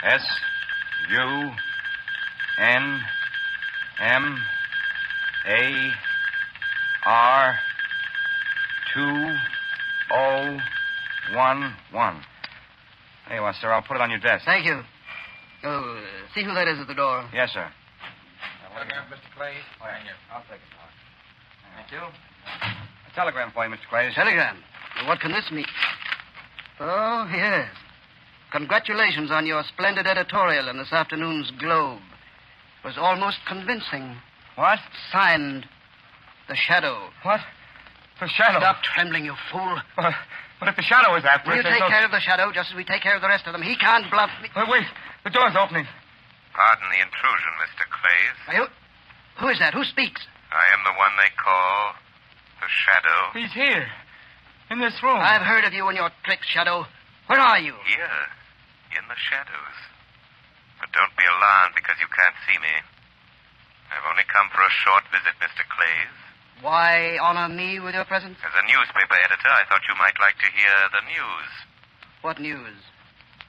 O: S-U-N-M-A-R-2011. There you are, sir. I'll put it on your desk.
K: Thank you. Oh, see who that is at the door.
O: Yes, sir.
H: Telegram, Mr. Clays.
O: Oh, yeah. I'll take it, Mark. Thank you. A telegram for you, Mr. Clays.
K: Telegram? Well, what can this mean? Oh, yes. Congratulations on your splendid editorial in this afternoon's Globe. It was almost convincing.
O: What?
K: Signed, The Shadow.
O: What? The Shadow?
K: Stop trembling, you fool.
O: But if the Shadow is after us...
K: We'll take care of the Shadow just as we take care of the rest of them. He can't bluff me.
O: Wait. The door's opening.
B: Pardon the intrusion, Mr. Clays.
K: Who is that? Who speaks?
B: I am the one they call the Shadow.
O: He's here. In this room.
K: I've heard of you and your tricks, Shadow. Where are you?
B: Here, in the shadows. But don't be alarmed because you can't see me. I've only come for a short visit, Mr. Clays.
K: Why honor me with your presence?
B: As a newspaper editor, I thought you might like to hear the news.
K: What news?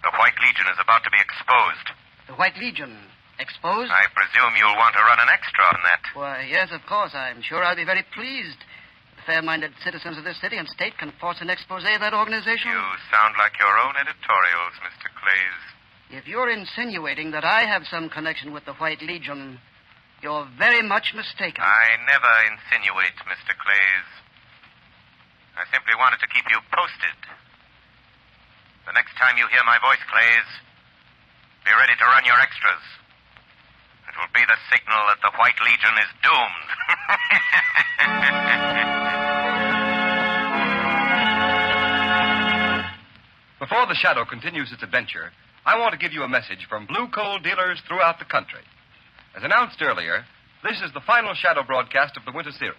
B: The White Legion is about to be exposed.
K: The White Legion? Exposed?
B: I presume you'll want to run an extra on that.
K: Why, yes, of course. I'm sure I'll be very pleased. The fair-minded citizens of this city and state can force an expose of that organization.
B: You sound like your own editorials, Mr. Clays.
K: If you're insinuating that I have some connection with the White Legion, you're very much mistaken.
B: I never insinuate, Mr. Clays. I simply wanted to keep you posted. The next time you hear my voice, Clays, be ready to run your extras. It will be the signal that the White Legion is doomed.
P: Before the Shadow continues its adventure, I want to give you a message from blue coal dealers throughout the country. As announced earlier, this is the final Shadow broadcast of the winter series.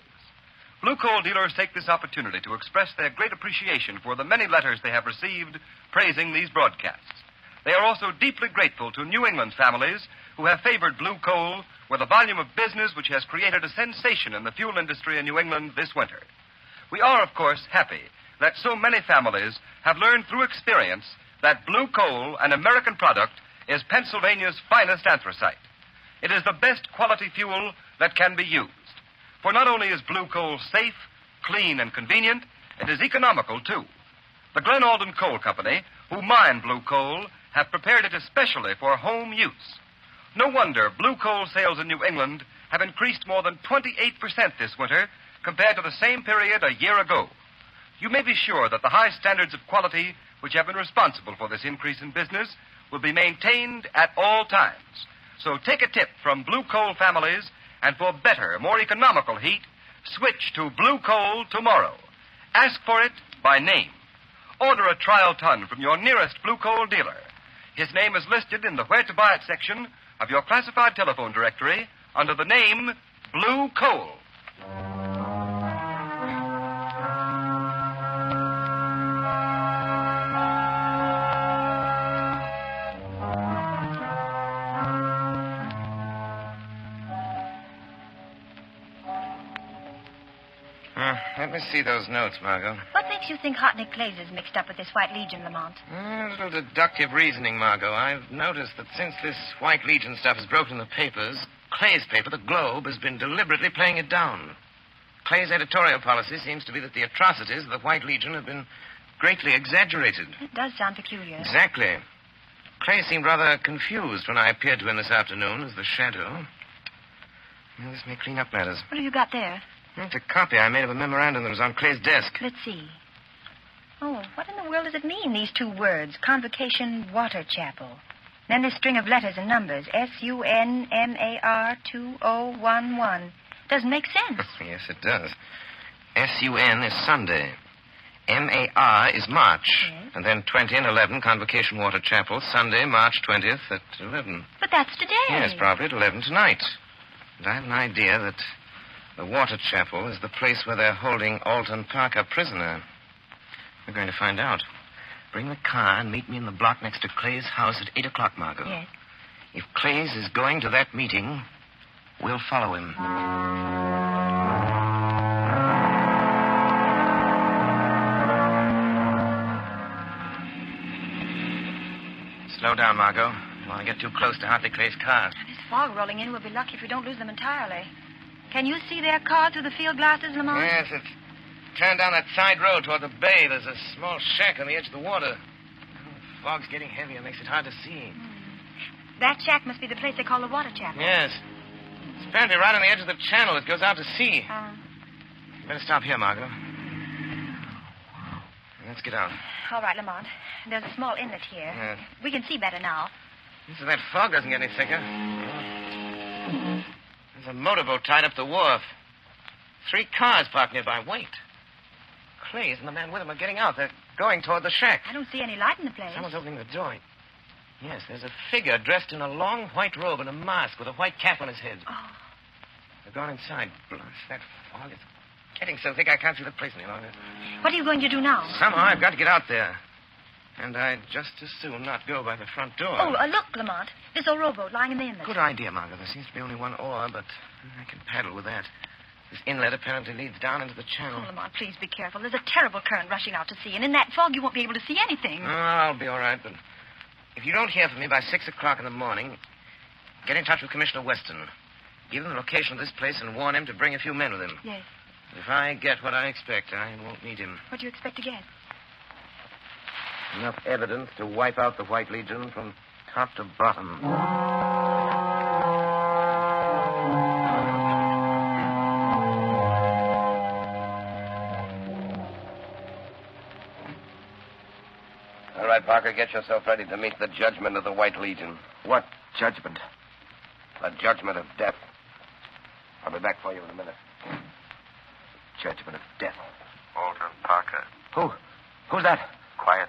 P: Blue coal dealers take this opportunity to express their great appreciation for the many letters they have received praising these broadcasts. They are also deeply grateful to New England families who have favored blue coal with a volume of business which has created a sensation in the fuel industry in New England this winter. We are, of course, happy that so many families have learned through experience that blue coal, an American product, is Pennsylvania's finest anthracite. It is the best quality fuel that can be used. For not only is blue coal safe, clean, and convenient, it is economical, too. The Glen Alden Coal Company, who mine blue coal, have prepared it especially for home use. No wonder blue coal sales in New England have increased more than 28% this winter compared to the same period a year ago. You may be sure that the high standards of quality which have been responsible for this increase in business will be maintained at all times. So take a tip from blue coal families, and for better, more economical heat, switch to blue coal tomorrow. Ask for it by name. Order a trial ton from your nearest blue coal dealer. His name is listed in the Where to Buy It section of your classified telephone directory under the name Blue Coal.
H: Let me see those notes, Margot.
N: What makes you think Hot Nick Clays is mixed up with this White Legion, Lamont?
H: A little deductive reasoning, Margot. I've noticed that since this White Legion stuff has broken the papers, Clay's paper, the Globe, has been deliberately playing it down. Clay's editorial policy seems to be that the atrocities of the White Legion have been greatly exaggerated.
N: It does sound peculiar.
H: Exactly. Clay seemed rather confused when I appeared to him this afternoon as the Shadow. Well, this may clean up matters.
N: What have you got there?
H: It's a copy I made of a memorandum that was on Clay's desk.
N: Let's see. Oh, what in the world does it mean, these two words? Convocation Water Chapel. Then this string of letters and numbers. SUNMAR 2011. Doesn't make sense.
H: Yes, it does. SUN is Sunday. MAR is March.
N: Yes.
H: And then 20 and 11, Convocation Water Chapel, Sunday, March 20th at 11.
N: But that's today.
H: Yes, probably at 11 tonight. And I have an idea that the Water Chapel is the place where they're holding Alton Parker prisoner. We're going to find out. Bring the car and meet me in the block next to Clay's house at 8 o'clock, Margot.
N: Yes.
H: If Clay's is going to that meeting, we'll follow him. Slow down, Margot. I want to get too close to Hartley Clay's car.
N: This fog rolling in. We'll be lucky if we don't lose them entirely. Can you see their car through the field glasses, Lamont?
H: Yes, it's turned down that side road toward the bay. There's a small shack on the edge of the water. The fog's getting heavier. Makes it hard to see.
N: That shack must be the place they call the Water Chapel.
H: Yes. It's apparently right on the edge of the channel. It goes out to sea. You better stop here, Margot. Let's get out.
N: All right, Lamont. There's a small inlet here.
H: Yes.
N: We can see better now.
H: So that fog doesn't get any thicker. There's a motorboat tied up the wharf. 3 cars parked nearby. Wait. Clays and the man with him are getting out. They're going toward the shack.
N: I don't see any light in the place.
H: Someone's opening the door. Yes, there's a figure dressed in a long white robe and a mask with a white cap on his head.
N: Oh.
H: They're gone inside. Blast, that fog is getting so thick I can't see the place any longer.
N: What are you going to do now?
H: Somehow I've got to get out there. And I'd just as soon not go by the front door.
N: Oh, look, Lamont. This old rowboat lying in the inlet.
H: Good idea, Margaret. There seems to be only one oar, but I can paddle with that. This inlet apparently leads down into the channel.
N: Oh, Lamont, please be careful. There's a terrible current rushing out to sea, and in that fog you won't be able to see anything.
H: Oh, I'll be all right, but if you don't hear from me by 6 o'clock in the morning, get in touch with Commissioner Weston. Give him the location of this place and warn him to bring a few men with him.
N: Yes.
H: If I get what I expect, I won't need him.
N: What do you expect to get?
H: Enough evidence to wipe out the White Legion from top to bottom. All right, Parker, get yourself ready to meet the judgment of the White Legion.
C: What judgment?
H: The judgment of death. I'll be back for you in a minute.
C: Judgment of death.
B: Alton Parker.
C: Who's that?
B: Quiet.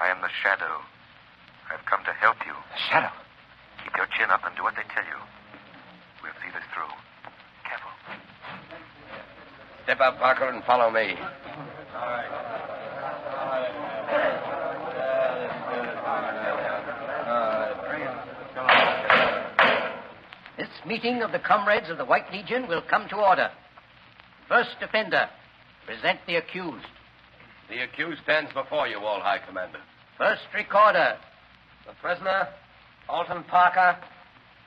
B: I am the Shadow. I've come to help you.
C: The Shadow?
B: Keep your chin up and do what they tell you. We'll see this through. Careful.
H: Step out, Parker, and follow me.
B: All right.
Q: This meeting of the comrades of the White Legion will come to order. First offender, present the accused.
F: The accused stands before you, all High Commander.
Q: First recorder.
D: The prisoner, Alton Parker,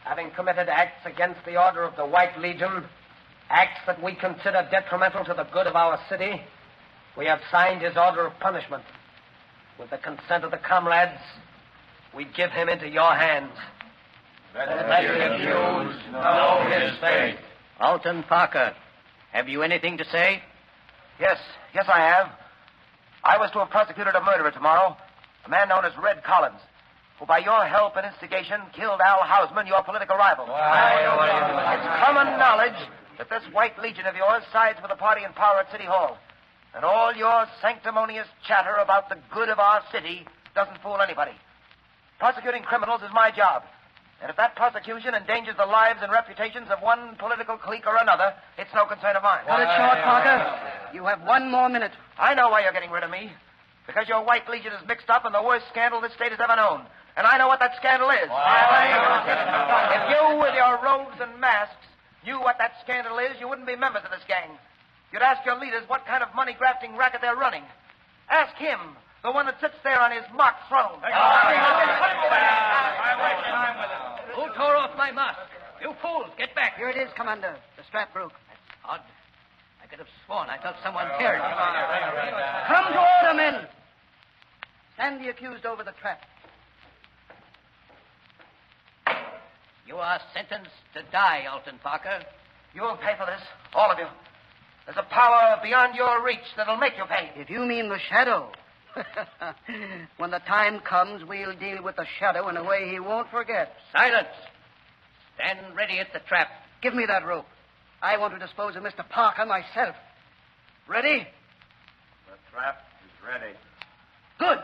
D: having committed acts against the order of the White Legion, acts that we consider detrimental to the good of our city, we have signed his order of punishment. With the consent of the comrades, we give him into your hands.
F: Let the accused know his fate.
Q: Alton Parker, have you anything to say?
C: Yes, I have. I was to have prosecuted a murderer tomorrow, a man known as Red Collins, who by your help and instigation killed Al Hausman, your political rival. It's common knowledge that this White Legion of yours sides with the party in power at City Hall. And all your sanctimonious chatter about the good of our city doesn't fool anybody.
R: Prosecuting criminals is my job. And if that prosecution endangers the lives and reputations of one political clique or another, it's no concern of mine.
K: Cut it short, Parker. You have 1 more minute.
R: I know why you're getting rid of me. Because your White Legion is mixed up in the worst scandal this state has ever known. And I know what that scandal is. If you, with your robes and masks, knew what that scandal is, you wouldn't be members of this gang. You'd ask your leaders what kind of money-grafting racket they're running. Ask him, the one that sits there on his mock throne.
Q: Who tore off my mask? You fools, get back.
K: Here it is, Commander. The strap broke.
Q: Odd. I could have sworn I felt someone tear it.
K: Come to order, men. Stand the accused over the trap.
Q: You are sentenced to die, Alton Parker.
R: You'll pay for this, all of you. There's a power beyond your reach that'll make you pay.
K: If you mean the shadow. When the time comes, we'll deal with the shadow in a way he won't forget.
Q: Silence. Stand ready at the trap.
K: Give me that rope. I want to dispose of Mr. Parker myself. Ready?
O: The trap is ready.
K: Good.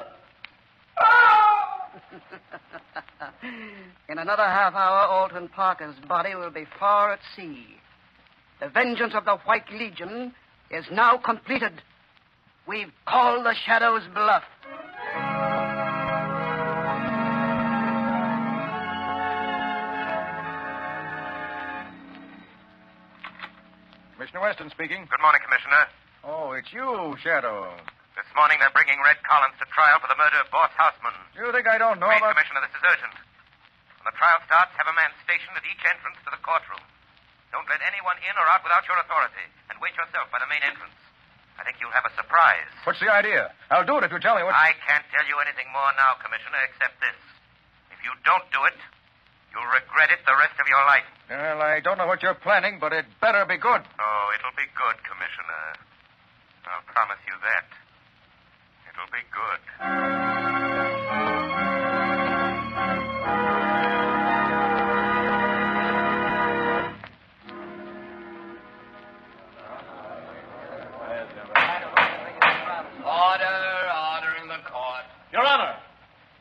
K: In another half hour, Alton Parker's body will be far at sea. The vengeance of the White Legion is now completed. We've called the Shadow's bluff.
I: Commissioner Weston speaking.
B: Good morning, Commissioner.
I: Oh, it's you, Shadow.
B: This morning they're bringing Red Collins to trial for the murder of Boss Houseman.
I: You think I don't know
B: Wait,
I: about...
B: Commissioner, this is urgent. When the trial starts, have a man stationed at each entrance to the courtroom. Don't let anyone in or out without your authority, and wait yourself by the main entrance. I think you'll have a surprise.
I: What's the idea? I'll do it if you tell me what...
B: I can't tell you anything more now, Commissioner, except this. If you don't do it, you'll regret it the rest of your life.
I: Well, I don't know what you're planning, but it better be good.
B: Oh, it'll be good, Commissioner. I'll promise you that. It'll be good.
M: Order in the court. Your Honor,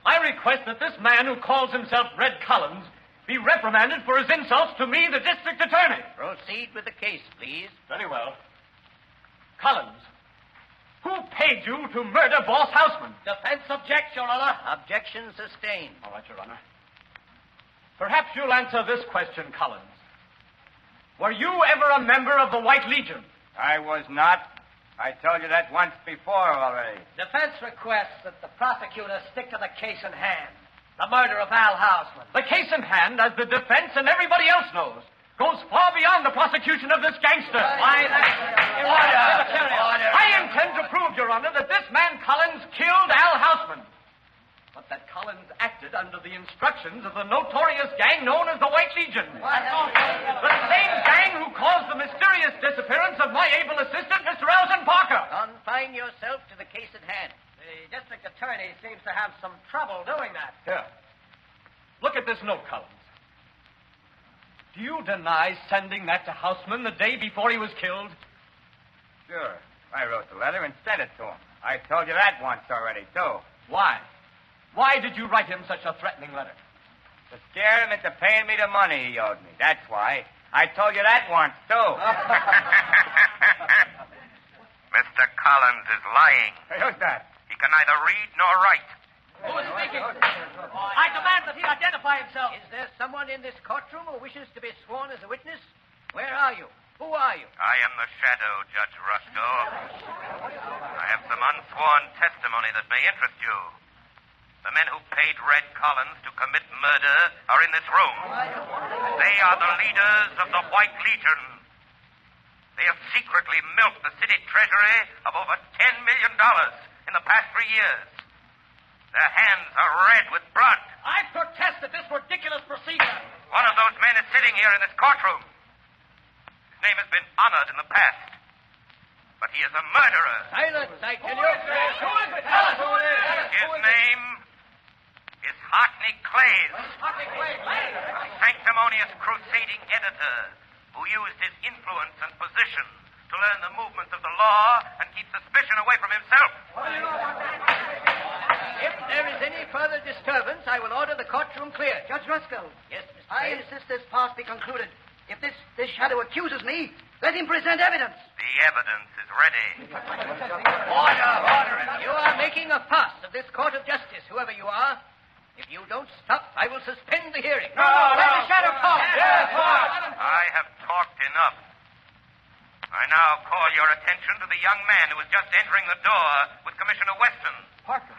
M: I request that this man who calls himself Red Collins be reprimanded for his insults to me, the district attorney.
Q: Proceed with the case, please.
M: Very well. Collins, who paid you to murder Boss Houseman?
Q: Defense objects, Your Honor. Objection sustained.
M: All right, Your Honor. Perhaps you'll answer this question, Collins. Were you ever a member of the White Legion?
O: I was not. I told you that once before already.
Q: Defense requests that the prosecutor stick to the case in hand. The murder of Al Houseman.
M: The case in hand, as the defense and everybody else knows, goes far beyond the prosecution of this gangster.
Q: Why,
M: Order! I intend to prove, Your Honor, that this man Collins killed Al Houseman. But that Collins acted under the instructions of the notorious gang known as the White Legion. The same gang who caused the mysterious disappearance of my able assistant, Mr. Orson Parker.
Q: Confine yourself to the case at hand. The district attorney seems to have some trouble doing that.
M: Here. Look at this note, Collins. Do you deny sending that to Houseman the day before he was killed?
O: Sure. I wrote the letter and sent it to him. I told you that once already, too.
M: Why? Why did you write him such a threatening letter?
O: To scare him into paying me the money he owed me. That's why. I told you that once, too.
B: Mr. Collins is lying.
O: Hey, who's that?
B: He can neither read nor write.
Q: Who is speaking? I demand that he identify himself. Is there someone in this courtroom who wishes to be sworn as a witness? Where are you? Who are you?
B: I am the Shadow, Judge Rusko. I have some unsworn testimony that may interest you. The men who paid Red Collins to commit murder are in this room. They are the leaders of the White Legion. They have secretly milked the city treasury of over $10 million in the past 3 years. Their hands are red with blood.
Q: I protest at this ridiculous procedure.
B: One of those men is sitting here in this courtroom. His name has been honored in the past. But he is a murderer.
Q: Silence, I tell you.
B: Who is it? Tell us who it is. His name is Hartney Clays. A sanctimonious crusading editor who used his influence and position to learn the movements of the law and keep suspicion away from himself.
Q: If there is any further disturbance, I will order the courtroom cleared.
K: Judge Roscoe.
Q: Yes, Mr.
K: I
Q: Clay?
K: insist this farce be concluded. If this shadow accuses me, let him present evidence.
B: The evidence is ready.
Q: Order. You are making a farce of this court of justice, whoever you are. If you don't stop, I will suspend the hearing.
K: Let the shadow talk.
Q: Yes,
B: I have talked enough. I now call your attention to the young man who was just entering the door with Commissioner Weston.
Q: Parker.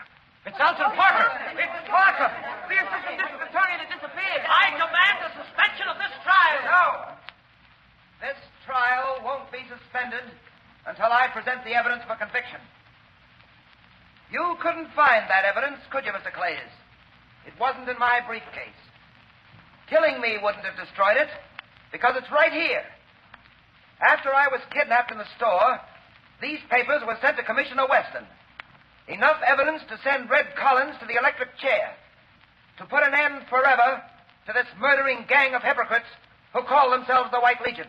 Q: It's Alton Parker.
R: It's Parker, the assistant district attorney that disappeared.
Q: I demand the suspension of this trial.
R: No. This trial won't be suspended until I present the evidence for conviction. You couldn't find that evidence, could you, Mr. Clays? It wasn't in my briefcase. Killing me wouldn't have destroyed it, because it's right here. After I was kidnapped in the store, these papers were sent to Commissioner Weston. Enough evidence to send Red Collins to the electric chair, to put an end forever to this murdering gang of hypocrites who call themselves the White Legion.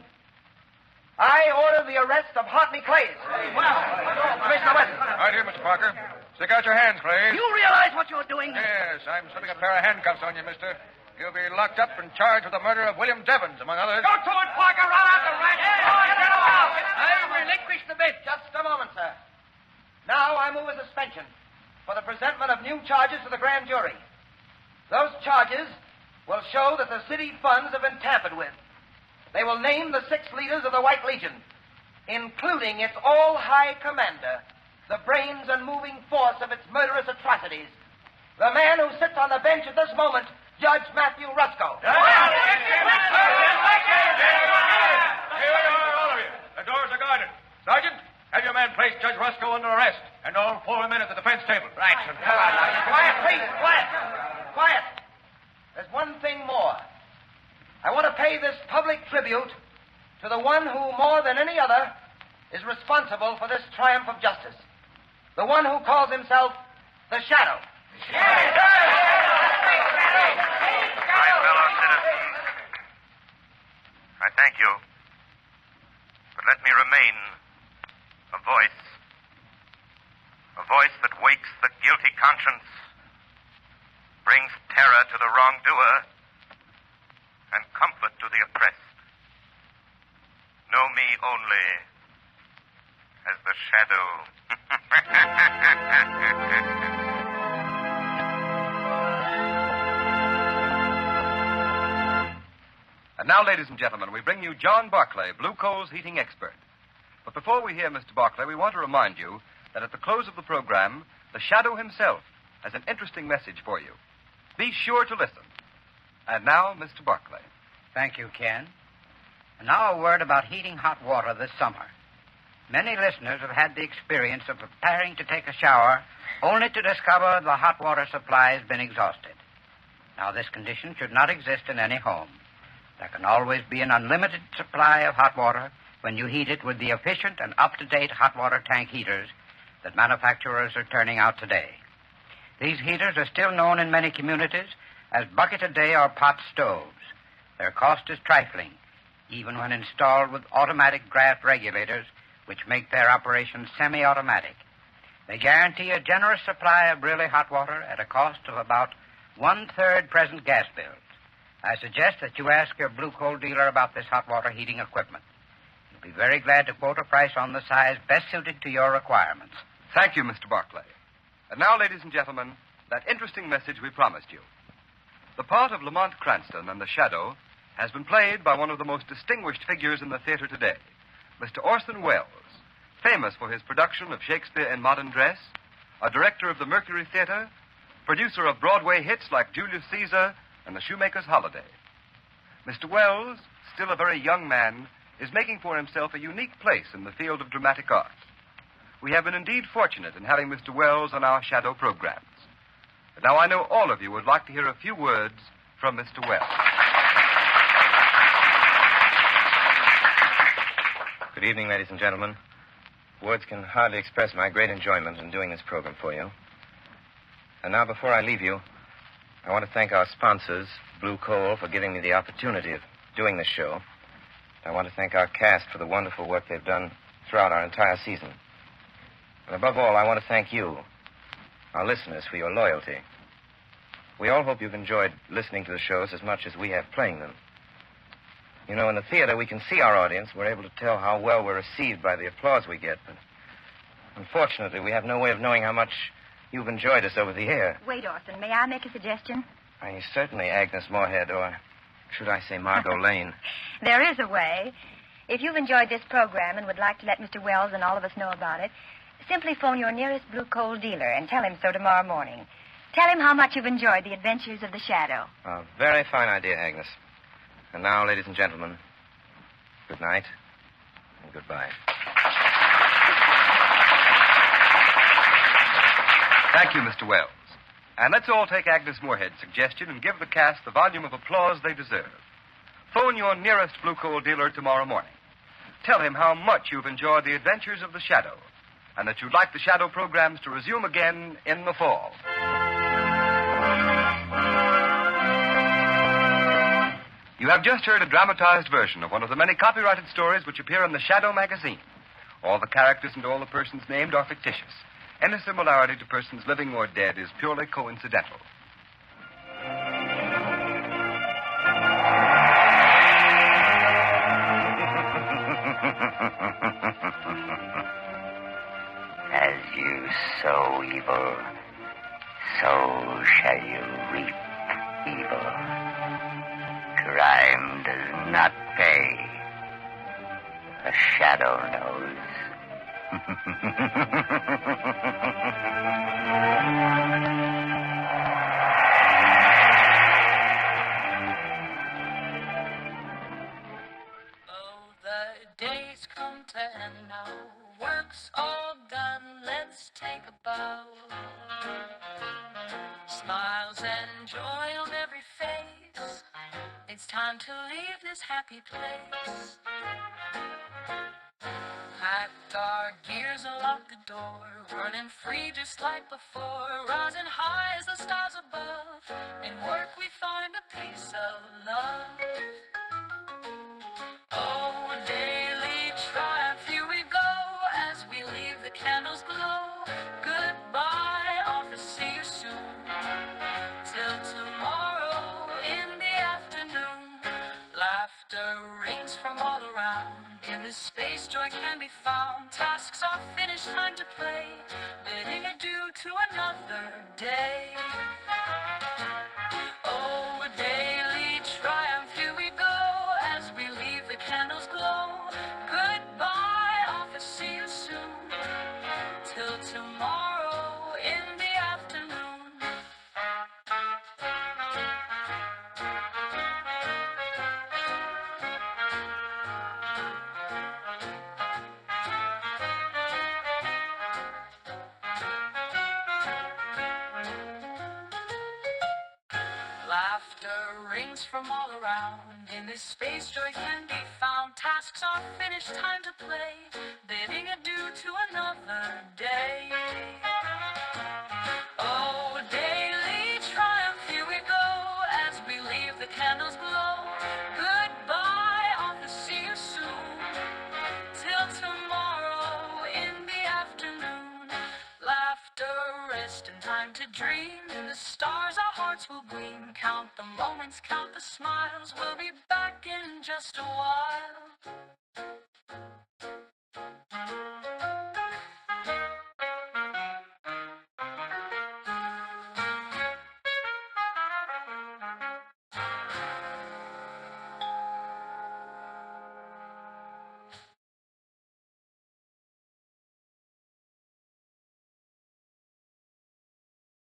R: I order the arrest of Hartley Clays. Commissioner Weston.
I: Right here, Mr. Parker. Stick out your hands, Clay.
K: You realize what you're doing?
I: Yes, I'm slipping a pair of handcuffs on you, mister. You'll be locked up and charged with the murder of William Devons, among others.
R: Go to it, Parker. Roll out the rat. Get him out.
Q: I relinquish the bench.
R: Just a moment, sir. Now I move a suspension for the presentment of new charges to the grand jury. Those charges will show that the city funds have been tampered with. They will name the 6 leaders of the White Legion, including its all-high commander, the brains and moving force of its murderous atrocities, the man who sits on the bench at this moment, Judge Matthew Roscoe.
I: Here we are, all of you. The doors are guarded. Sergeant, have your man place Judge Roscoe under arrest, and all 4 men at the defense table.
R: Right. Quiet, please. Quiet. There's one thing more. I want to pay this public tribute to the one who, more than any other, is responsible for this triumph of justice. The one who calls himself the Shadow.
B: My fellow citizens, I thank you. But let me remain a voice. A voice that wakes the guilty conscience, brings terror to the wrongdoer, and comfort to the oppressed. Know me only as the Shadow.
P: And now, ladies and gentlemen, we bring you John Barclay, Blue Coal's heating expert. But before we hear Mr. Barclay, we want to remind you that at the close of the program, the Shadow himself has an interesting message for you. Be sure to listen. And now, Mr. Barclay.
S: Thank you, Ken. And now a word about heating hot water this summer. Many listeners have had the experience of preparing to take a shower only to discover the hot water supply has been exhausted. Now, this condition should not exist in any home. There can always be an unlimited supply of hot water when you heat it with the efficient and up-to-date hot water tank heaters that manufacturers are turning out today. These heaters are still known in many communities as bucket-a-day or pot stoves. Their cost is trifling, even when installed with automatic draft regulators, which make their operation semi-automatic. They guarantee a generous supply of really hot water at a cost of about 1/3 present gas bills. I suggest that you ask your Blue Coal dealer about this hot water heating equipment. You'll be very glad to quote a price on the size best suited to your requirements.
P: Thank you, Mr. Barclay. And now, ladies and gentlemen, that interesting message we promised you. The part of Lamont Cranston and the Shadow has been played by one of the most distinguished figures in the theater today, Mr. Orson Welles, famous for his production of Shakespeare in Modern Dress, a director of the Mercury Theater, producer of Broadway hits like Julius Caesar and The Shoemaker's Holiday. Mr. Welles, still a very young man, is making for himself a unique place in the field of dramatic art. We have been indeed fortunate in having Mr. Welles on our Shadow programs. But now I know all of you would like to hear a few words from Mr. Welles.
T: Good evening, ladies and gentlemen. Words can hardly express my great enjoyment in doing this program for you. And now, before I leave you, I want to thank our sponsors, Blue Coal, for giving me the opportunity of doing this show. I want to thank our cast for the wonderful work they've done throughout our entire season. And above all, I want to thank you, our listeners for your loyalty. We all hope you've enjoyed listening to the shows as much as we have playing them. You know, in the theater, we can see our audience. We're able to tell how well we're received by the applause we get. But unfortunately, we have no way of knowing how much you've enjoyed us over the air.
N: Wait, Orson, may I make a suggestion?
T: Why, certainly, Agnes Moorehead, or should I say Margot Lane.
N: There is a way. If you've enjoyed this program and would like to let Mr. Wells and all of us know about it, simply phone your nearest blue coal dealer and tell him so tomorrow morning. Tell him how much you've enjoyed the adventures of the Shadow.
T: A very fine idea, Agnes. And now, ladies and gentlemen, good night and goodbye.
P: Thank you, Mr. Wells. And let's all take Agnes Moorehead's suggestion and give the cast the volume of applause they deserve. Phone your nearest blue coal dealer tomorrow morning. Tell him how much you've enjoyed the adventures of the Shadow and that you'd like the Shadow programs to resume again in the fall. You have just heard a dramatized version of one of the many copyrighted stories which appear in the Shadow magazine. All the characters and all the persons named are fictitious. Any similarity to persons living or dead is purely coincidental.
U: As you sow evil, so shall you reap evil. Crime does not pay. The Shadow knows.
V: Oh, the days come to end now. Work's all done. Let's take a bow. Smiles and joy on every face. It's time to leave this happy place. Packed our gears and locked the door, running free just like before, rising high as the stars above. In work we find a piece of love. Oh, daily triumph, here we go, as we leave the candles glow. Goodbye, office, see you soon. Till tomorrow in the afternoon. Laughter rings from all around. In this space joy can be found. Tasks are finished, time to play. Bidding adieu to another day. Oh, daily triumph, here we go, as we leave the candles glow. Goodbye, office, see you soon. Till tomorrow in the afternoon. Laughter rings from all around. In this space joy can be found. Tasks are finished, time to play. Bidding adieu to another day. Oh, daily triumph, here we go, as we leave the candles glow. Goodbye, office, see you soon. Till tomorrow in the afternoon. Laughter, rest, and time to dream. In the stars our hearts will gleam. Count the moments, count the smiles. We'll be back in just a while.